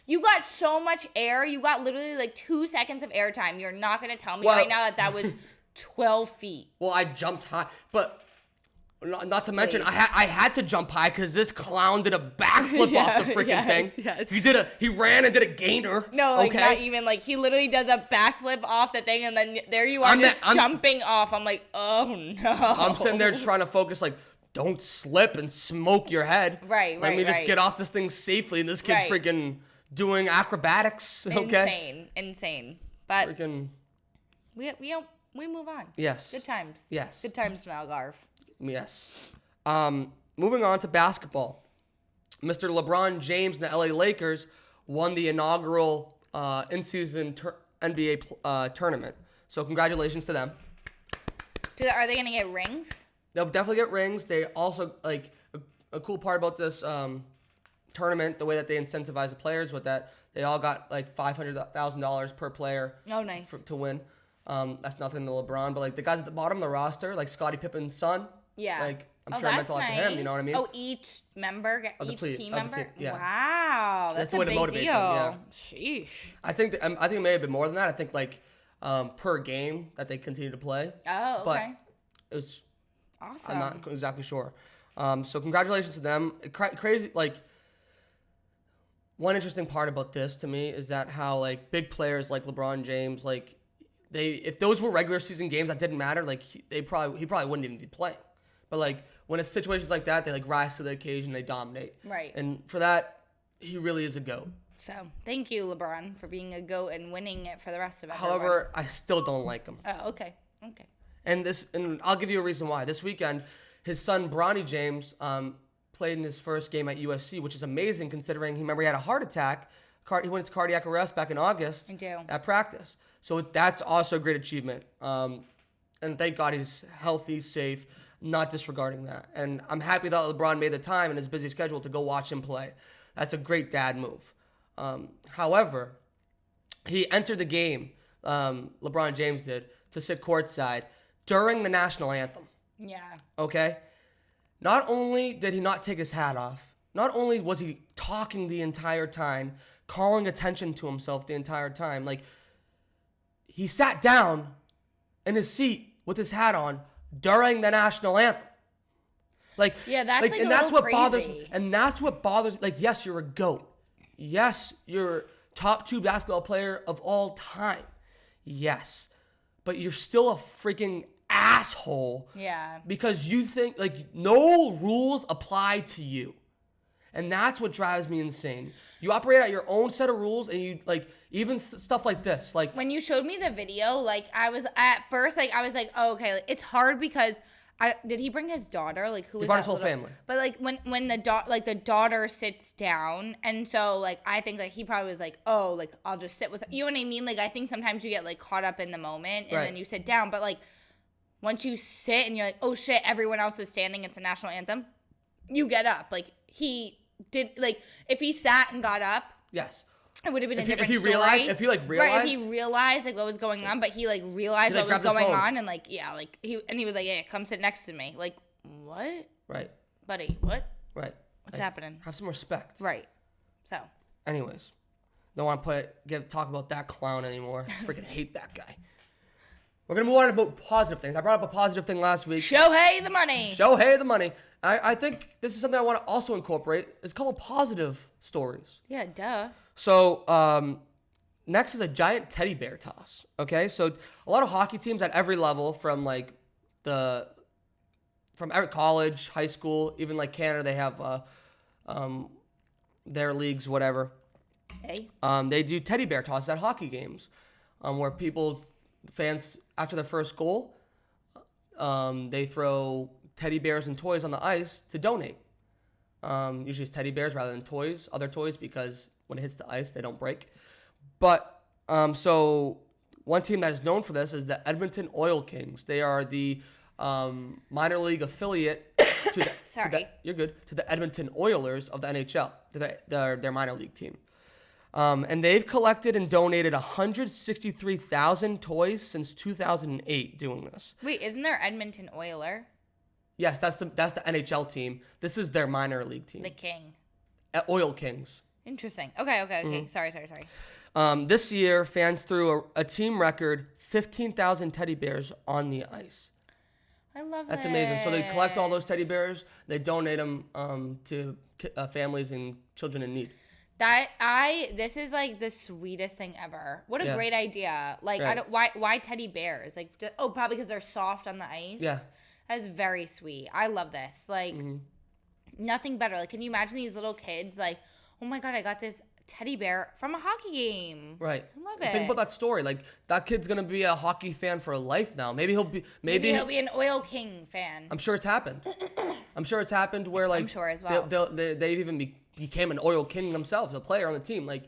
You got so much air. You got literally, like, 2 seconds of air time. You're not going to tell me right now that was 12 feet. Well, I jumped high. But not to mention, I had to jump high because this clown did a backflip off the freaking thing. Yes. He ran and did a gainer. No, like, not even. Like, he literally does a backflip off the thing, and then there you are jumping off. I'm like, oh, no. I'm sitting there just trying to focus, like, don't slip and smoke your head. Right. Let me just get off this thing safely, and this kid's freaking doing acrobatics. Okay? Insane. But freaking... we move on. Yes. Good times. Yes. Good times in Algarve. Yes. Moving on to basketball. Mr. LeBron James and the LA Lakers won the inaugural in-season NBA tournament. So congratulations to them. Are they going to get rings? They'll definitely get rings. They also, like, a cool part about this tournament, the way that they incentivize the players with that, they all got, like, $500,000 per player. Oh, nice. To win. That's nothing to LeBron, but, like, the guys at the bottom of the roster, like Scottie Pippen's son. Yeah. Like, I'm sure it meant a lot to him, you know what I mean? Oh, each team member? Yeah. Wow. That's the way a big to motivate deal. them, yeah. Sheesh. I think it may have been more than that. I think, like, per game that they continue to play. Oh, okay. But it was... Awesome. I'm not exactly sure. So congratulations to them. Crazy, like... One interesting part about this to me is that how, like, big players like LeBron James, like, if those were regular season games that didn't matter, like, he probably wouldn't even be playing. But, like, when it's situations like that, they, like, rise to the occasion, they dominate. Right. And for that, he really is a GOAT. So, thank you, LeBron, for being a GOAT and winning it for the rest of it. However, I still don't like him. Oh, okay. And I'll give you a reason why. This weekend, his son, Bronny James, played in his first game at USC, which is amazing considering he had a heart attack. He went into cardiac arrest back in August. I do. At practice. So that's also a great achievement. And thank God he's healthy, safe, not disregarding that. And I'm happy that LeBron made the time in his busy schedule to go watch him play. That's a great dad move. However, he entered the game, LeBron James did, to sit courtside during the national anthem. Yeah. Okay? Not only did he not take his hat off, not only was he talking the entire time, calling attention to himself the entire time, like, he sat down in his seat with his hat on during the national anthem. Like, yeah, that's like and a that's little what crazy. bothers me. And that's what bothers me. Like, yes, you're a GOAT. Yes, you're top 2 basketball player of all time. Yes. But you're still a freaking asshole. Yeah. Because you think, like, no rules apply to you. And that's what drives me insane. You operate at your own set of rules, and you, like, even stuff like this. Like, when you showed me the video, like, I was, at first, like, I was like, oh, okay. Like, it's hard because, did he bring his daughter? Like, who was that? He brought his whole family. But, like, when the daughter sits down, and so, like, I think, like, he probably was like, oh, like, I'll just sit with her. You know what I mean? Like, I think sometimes you get, like, caught up in the moment, and then you sit down. But, like, once you sit and you're like, oh, shit, everyone else is standing, it's a national anthem, you get up. Like, he did, like, if he sat and got up. Yes. It would have been a different story. Right, if he realized, like, what was going on, but he, like, realized what was going on, and, like, yeah, like, he was like, yeah, come sit next to me. Like, what? Right. Buddy, what? Right. What's happening? Have some respect. Right. So. Anyways. Don't want to talk about that clown anymore. Freaking hate that guy. We're going to move on about positive things. I brought up a positive thing last week. Shohei the money. Shohei the money. I think this is something I want to also incorporate. It's called positive stories. Yeah, duh. So, next is a giant teddy bear toss. Okay? So, a lot of hockey teams at every level from, like, from every college, high school, even, like, Canada, they have their leagues, whatever. Hey. They do teddy bear tosses at hockey games where fans, after their first goal, they throw teddy bears and toys on the ice to donate. Usually it's teddy bears rather than other toys, because when it hits the ice, they don't break. But so one team that is known for this is the Edmonton Oil Kings. They are the minor league affiliate to the Edmonton Oilers of the NHL. They're their minor league team. And they've collected and donated 163,000 toys since 2008 doing this. Wait, isn't there Edmonton Oiler? Yes, that's the NHL team. This is their minor league team. The King. Oil Kings. Interesting. Okay. Mm-hmm. Sorry. This year, fans threw a team record 15,000 teddy bears on the ice. I love that. That's amazing. So they collect all those teddy bears. They donate them to families and children in need. This is like the sweetest thing ever. What a great idea. Like, right. why teddy bears? Like, probably because they're soft on the ice. Yeah. That's very sweet. I love this. Like, nothing better. Like, can you imagine these little kids like, oh my God, I got this teddy bear from a hockey game. Right. I love it. Think about that story. Like, that kid's gonna be a hockey fan for life now. Maybe he'll be an Oil King fan. I'm sure it's happened. Where like I'm sure as well. They've even became an Oil King themselves, a player on the team. Like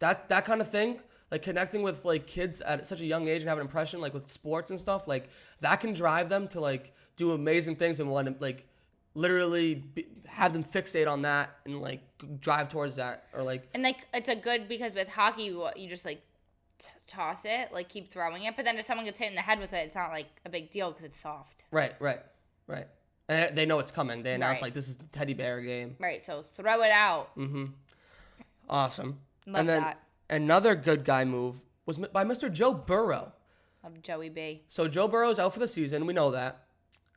that kind of thing. Like connecting with like kids at such a young age and have an impression like with sports and stuff. Like that can drive them to like do amazing things and want to like literally have them fixate on that and like drive towards that or like. And like it's a good because with hockey you just like toss it, like keep throwing it, but then if someone gets hit in the head with it, it's not like a big deal because it's soft. Right. And they know it's coming. They announce Right. like this is the teddy bear game. Right. So throw it out. Mm-hmm. Awesome. Love that. Another good guy move was by Mr. Joe Burrow. Of Joey B. So Joe Burrow's out for the season. We know that.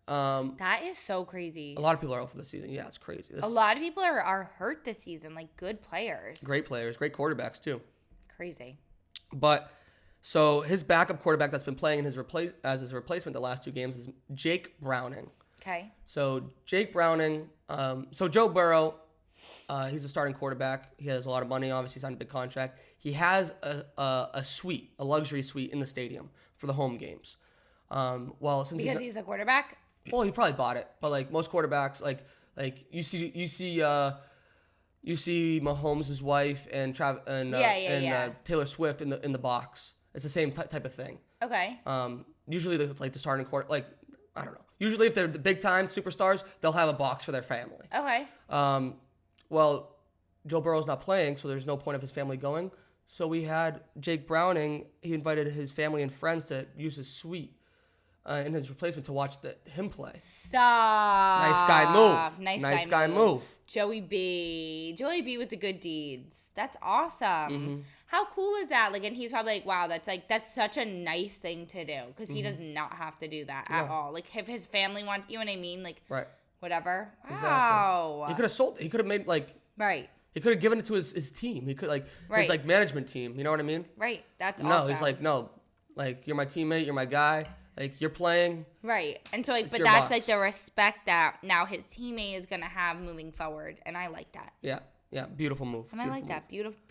That is so crazy. A lot of people are out for the season. Yeah, it's crazy. A lot of people are hurt this season, like good players. Great players, great quarterbacks too. Crazy. But so his backup quarterback that's been playing as his replacement the last 2 games is Jake Browning. Okay. So Jake Browning, so Joe Burrow, he's a starting quarterback. He has a lot of money, obviously signed a big contract. He has a suite, a luxury suite in the stadium for the home games. Since he's a quarterback? Well, he probably bought it, but like most quarterbacks, like you see Mahomes' wife and Taylor Swift in the box. It's the same type of thing. Okay. Usually the starting quarter, like I don't know. Usually if they're the big time superstars, they'll have a box for their family. Okay. Well, Joe Burrow's not playing, so there's no point of his family going. So we had Jake Browning. He invited his family and friends to use his suite in his replacement to watch him play. Stop. Nice guy move. Nice guy move. Joey B with the good deeds. That's awesome. Mm-hmm. How cool is that? Like, and he's probably like, wow, that's such a nice thing to do because he does not have to do that at all. Like, if his family want, you know what I mean? Like, right. Whatever. Wow. Exactly. He could have sold. He could have made like. Right. He could have given it to his team. He could his like management team. You know what I mean? Right. That's awesome. No, he's like, no, like you're my teammate. You're my guy. Like you're playing. Right. And so like, but that's box. Like the respect that now his teammate is gonna have moving forward, and I like that. Yeah. Yeah. Beautiful move. And I like that. Beautiful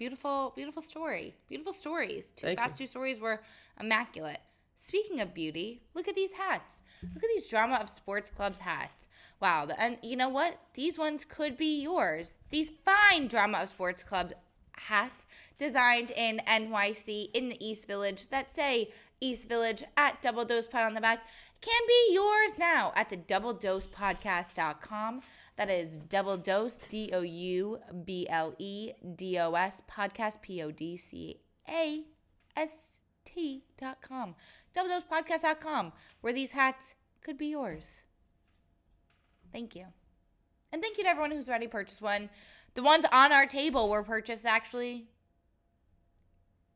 story. Beautiful stories. Two stories were immaculate. Speaking of beauty, look at these hats. Look at these Drama of Sports Club's hats. Wow. And you know what? These ones could be yours. These fine Drama of Sports Club hats designed in NYC in the East Village that say East Village at Double Dose Pod on the back can be yours now at the doubledosepodcast.com. That is Double Dose, DOUBLEDOS podcast, PODCAST.com. DoubleDosePodcast.com, where these hats could be yours. Thank you. And thank you to everyone who's already purchased one. The ones on our table were purchased actually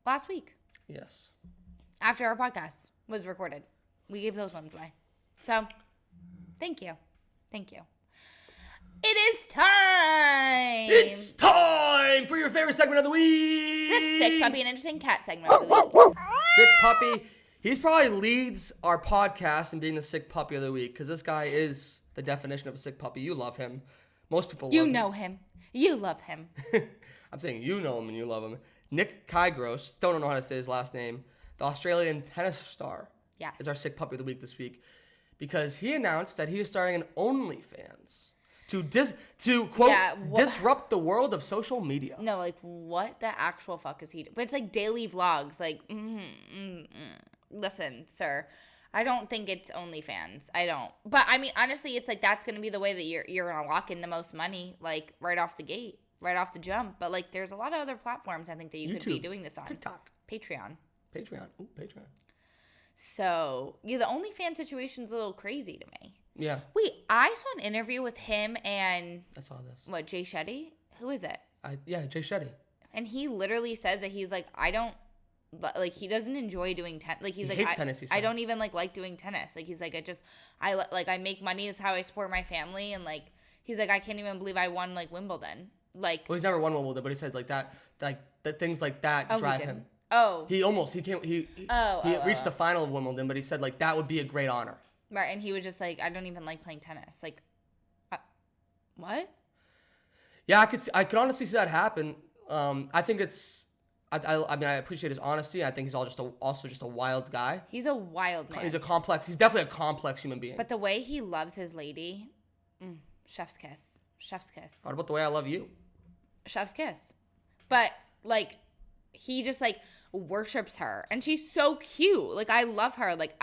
last week. Yes. After our podcast was recorded. We gave those ones away. So, thank you. Thank you. It is time! It's time for your favorite segment of the week! The Sick Puppy and Interesting Cat segment of the week. Sick Puppy. He probably leads our podcast in being the Sick Puppy of the week because this guy is the definition of a sick puppy. You love him. Most people love him. You know him. You love him. I'm saying you know him and you love him. Nick Kyrgios, still don't know how to say his last name, the Australian tennis star, is our Sick Puppy of the week this week. because he announced that he is starting an OnlyFans to quote disrupt the world of social media. No, like what the actual fuck is he doing? But it's like daily vlogs. Like, listen, sir, I don't think it's OnlyFans. I don't. But I mean, honestly, it's like that's gonna be the way that you're gonna lock in the most money, like right off the gate, right off the jump. But like, there's a lot of other platforms I think that you could be doing this on. TikTok, Patreon. Ooh, Patreon. So yeah, the OnlyFans situation's a little crazy to me. Yeah. Wait, I saw an interview with him and I saw this. What, Jay Shetty? Who is it? Jay Shetty. And he literally says that he's like, I don't like, he doesn't enjoy doing tennis. Like he hates tennis. I don't even like doing tennis. Like he's like, I make money. Is how I support my family. And like he's like, I can't even believe I won like Wimbledon. Like, well, he's never won Wimbledon, but he says like that, things like that drive him. Oh, he reached the final of Wimbledon, but he said like that would be a great honor. Right, and he was just like, I don't even like playing tennis. Like, what? Yeah, I could honestly see that happen. I think it's. I mean, I appreciate his honesty. I think he's also just a wild guy. He's a wild man. He's definitely a complex human being. But the way he loves his lady, chef's kiss. Chef's kiss. What about the way I love you? Chef's kiss. But like, he just like worships her, and she's so cute. Like, I love her. Like,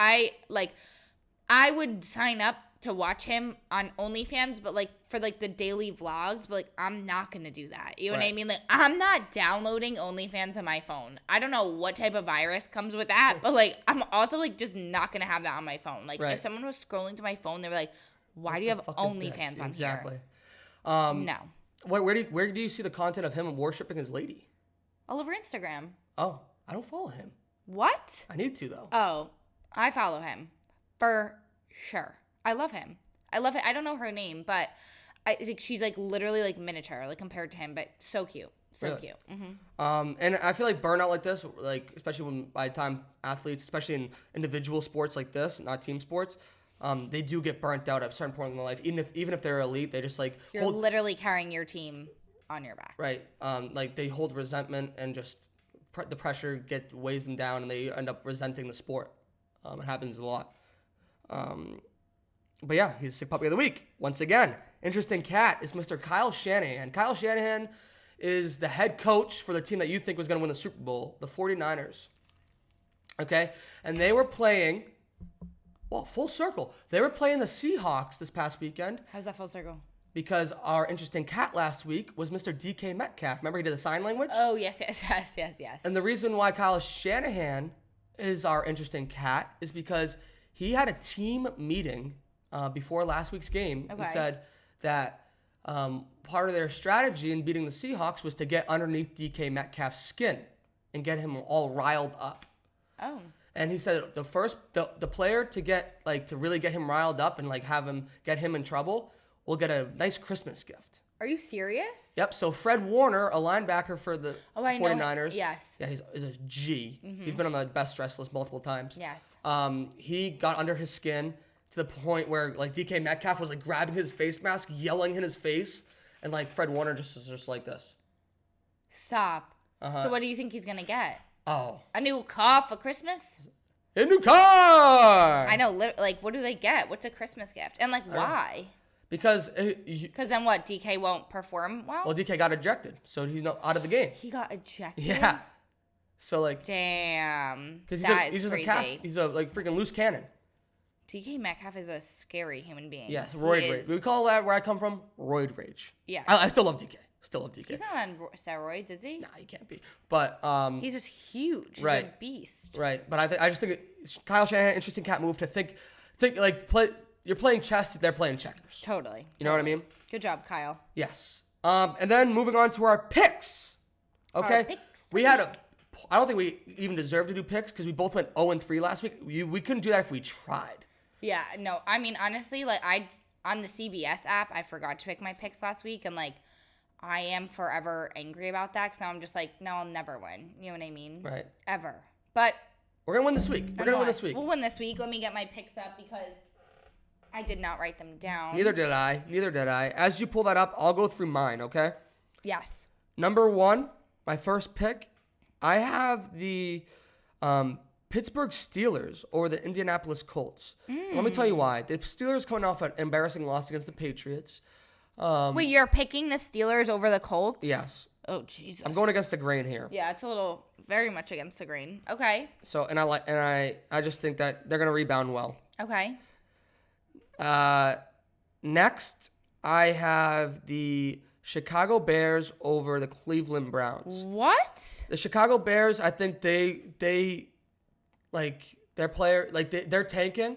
I would sign up to watch him on OnlyFans, but like for like the daily vlogs, but like I'm not gonna do that. You know what I mean? Like, I'm not downloading OnlyFans on my phone. I don't know what type of virus comes with that, but like I'm also like just not gonna have that on my phone. Like if someone was scrolling through my phone, they were like, "Why do you have OnlyFans on exactly. here?" No. Where do you see the content of him worshiping his lady? All over Instagram. Oh, I don't follow him. What? I need to though. Oh, I follow him for sure. I love him. I love it. I don't know her name, but she's like literally like miniature, like compared to him, but so cute. So cute. Mm-hmm. And I feel like burnout like this, like especially when by the time athletes, especially in individual sports like this, not team sports, they do get burnt out at a certain point in their life. Even if they're elite, they just like you're literally carrying your team on your back. Right. Like they hold resentment and just the pressure weighs them down, and they end up resenting the sport. It happens a lot. But yeah, he's Sick Puppy of the Week. Once again, interesting cat is Mr. Kyle Shanahan. Kyle Shanahan is the head coach for the team that you think was going to win the Super Bowl, the 49ers. Okay? And they were playing, well, full circle. They were playing the Seahawks this past weekend. How's that full circle? Because our interesting cat last week was Mr. DK Metcalf. Remember he did the sign language? Oh, yes. And the reason why Kyle Shanahan is our interesting cat is because he had a team meeting before last week's game and said that part of their strategy in beating the Seahawks was to get underneath DK Metcalf's skin and get him all riled up. Oh. And he said the player to really get him riled up and like get him in trouble will get a nice Christmas gift. Are you serious? Yep. So Fred Warner, a linebacker for the 49ers. Yes. Yeah, he's a G. Mm-hmm. He's been on the best dress list multiple times. Yes. He got under his skin to the point where like DK Metcalf was like grabbing his face mask, yelling in his face, and like Fred Warner just like this. Stop. So what do you think he's gonna get? Oh. A new car for Christmas? A new car! I know. Like, what do they get? What's a Christmas gift? And like, why? Because then what? DK won't perform well? Well, DK got ejected, so he's not out of the game. He got ejected? Yeah. So like. Damn. Because he's crazy. He's a like freaking loose cannon. DK Metcalf is a scary human being. Yes, roid rage. We call that where I come from, roid rage. Yeah. I still love DK. He's not on steroids, is he? Nah, he can't be. But he's just huge. He's right. a beast. Right. But I just think Kyle Shanahan, interesting cat move to think like you're playing chess, they're playing checkers. Totally. You know what I mean? Good job, Kyle. Yes. And then moving on to our picks. Okay. Our picks. I don't think we even deserve to do picks because we both went 0-3 last week. We couldn't do that if we tried. Yeah, no. I mean, honestly, like on the CBS app, I forgot to pick my picks last week, and like I am forever angry about that because now I'm just like, no, I'll never win. You know what I mean? Right. Ever. But we're gonna win this week. We'll win this week. Let me get my picks up because I did not write them down. Neither did I. As you pull that up, I'll go through mine. Okay. Yes. Number 1, my first pick. I have the Pittsburgh Steelers over the Indianapolis Colts. Let me tell you why. The Steelers coming off an embarrassing loss against the Patriots. Wait, you're picking the Steelers over the Colts? Yes. Oh, Jesus. I'm going against the grain here. Yeah, it's a little, very much against the grain. Okay. So, I just think that they're going to rebound well. Okay. Next, I have the Chicago Bears over the Cleveland Browns. What? The Chicago Bears, I think they like their player, like they're tanking,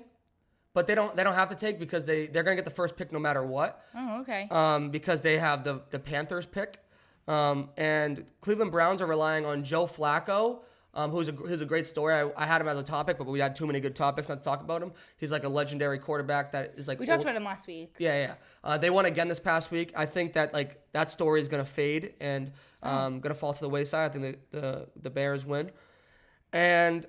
but they don't have to take because they're gonna get the first pick no matter what. Oh, okay. Because they have the Panthers pick, and Cleveland Browns are relying on Joe Flacco. Who's a great story. I had him as a topic, but we had too many good topics not to talk about him. He's like a legendary quarterback that is like. We talked about him last week. Yeah. They won again this past week. I think that like that story is gonna fade and gonna fall to the wayside. I think the Bears win. And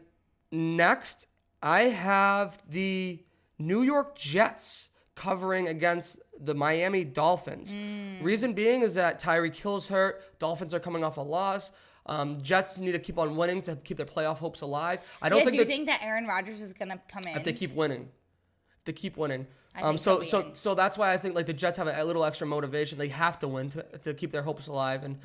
next, I have the New York Jets covering against the Miami Dolphins. Reason being is that Tyreek Hill's hurt. Dolphins are coming off a loss. Jets need to keep on winning to keep their playoff hopes alive. I don't think. Do you think that Aaron Rodgers is gonna come in? If they keep winning, I think so. So that's why I think like the Jets have a little extra motivation. They have to win to keep their hopes alive. And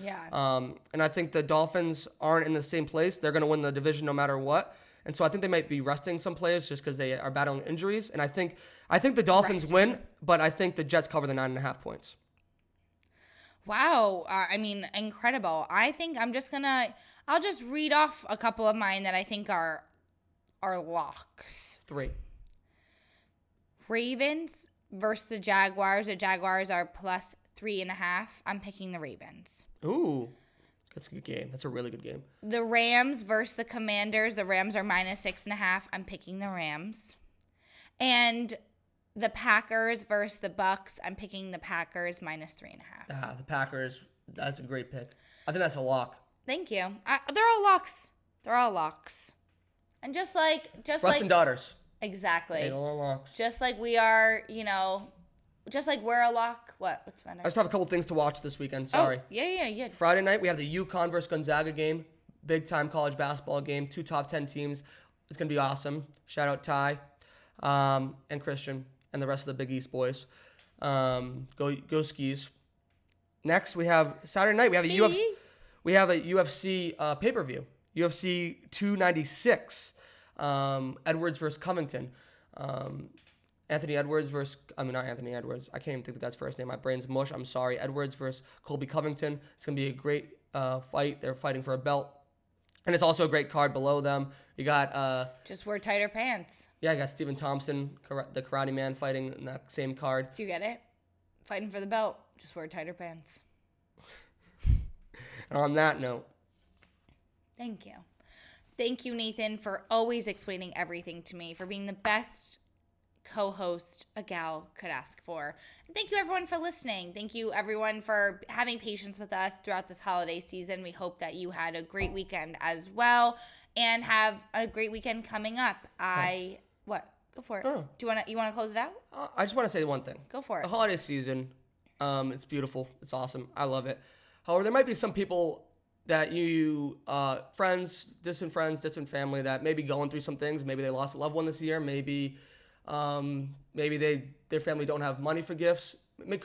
and I think the Dolphins aren't in the same place. They're gonna win the division no matter what. And so I think they might be resting some players just because they are battling injuries. And I think the Dolphins win, but I think the Jets cover the 9.5 points. Wow. I mean, incredible. I think I'll just read off a couple of mine that I think are locks. 3. Ravens versus the Jaguars. The Jaguars are plus 3.5. I'm picking the Ravens. Ooh, that's a good game. That's a really good game. The Rams versus the Commanders. The Rams are minus 6.5. I'm picking the Rams. And the Packers versus the Bucks. I'm picking the Packers minus 3.5. The Packers. That's a great pick. I think that's a lock. Thank you. They're all locks. They're all locks. And just like Russ and daughters. Exactly. They all locks. Just like we are, just like we're a lock. What's better? I just have a couple things to watch this weekend. Sorry. Oh, yeah. Friday night we have the UConn versus Gonzaga game. Big time college basketball game. 2 top 10 teams. It's gonna be awesome. Shout out Ty, and Christian and the rest of the Big East boys. Go Skis. Next we have Saturday night. We have a UFC pay-per-view. UFC 296. Edwards versus Covington. Anthony Edwards versus, not Anthony Edwards. I can't even think the guy's first name. My brain's mush. I'm sorry. Edwards versus Colby Covington. It's going to be a great fight. They're fighting for a belt. And it's also a great card below them. You got... just wear tighter pants. Yeah, I got Stephen Thompson, the Karate Man, fighting in that same card. Do you get it? Fighting for the belt. Just wear tighter pants. And on that note... Thank you. Thank you, Nathan, for always explaining everything to me, for being the best co-host a gal could ask for. And thank you, everyone, for listening. Thank you, everyone, for having patience with us throughout this holiday season. We hope that you had a great weekend as well and have a great weekend coming up. Yes. What? Go for it. Oh. You want to close it out? I just want to say one thing. Go for it. The holiday season, it's beautiful. It's awesome. I love it. However, there might be some people that you, friends, distant family that may be going through some things. Maybe they lost a loved one this year. Maybe their family don't have money for gifts.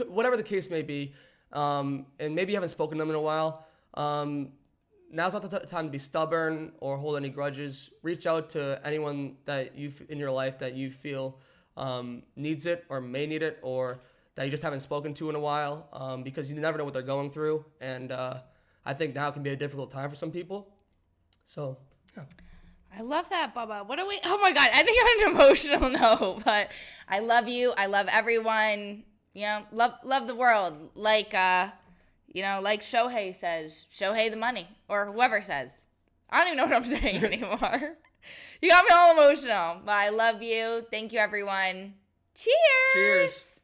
Whatever the case may be, and maybe you haven't spoken to them in a while. Now's not the time to be stubborn or hold any grudges. Reach out to anyone that in your life that you feel needs it or may need it, or that you just haven't spoken to in a while, because you never know what they're going through. And I think now can be a difficult time for some people. So, yeah. I love that, Bubba. Oh my God, I think I'm an emotional note, but I love you. I love everyone. Love the world. Like Shohei says, Shohei the money, or whoever says. I don't even know what I'm saying anymore. You got me all emotional, but I love you. Thank you, everyone. Cheers. Cheers.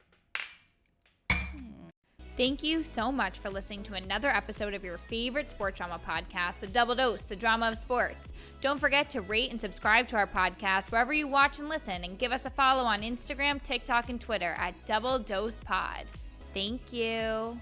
Thank you so much for listening to another episode of your favorite sports drama podcast, The Double Dose, the drama of sports. Don't forget to rate and subscribe to our podcast wherever you watch and listen, and give us a follow on Instagram, TikTok, and Twitter at Double Dose Pod. Thank you.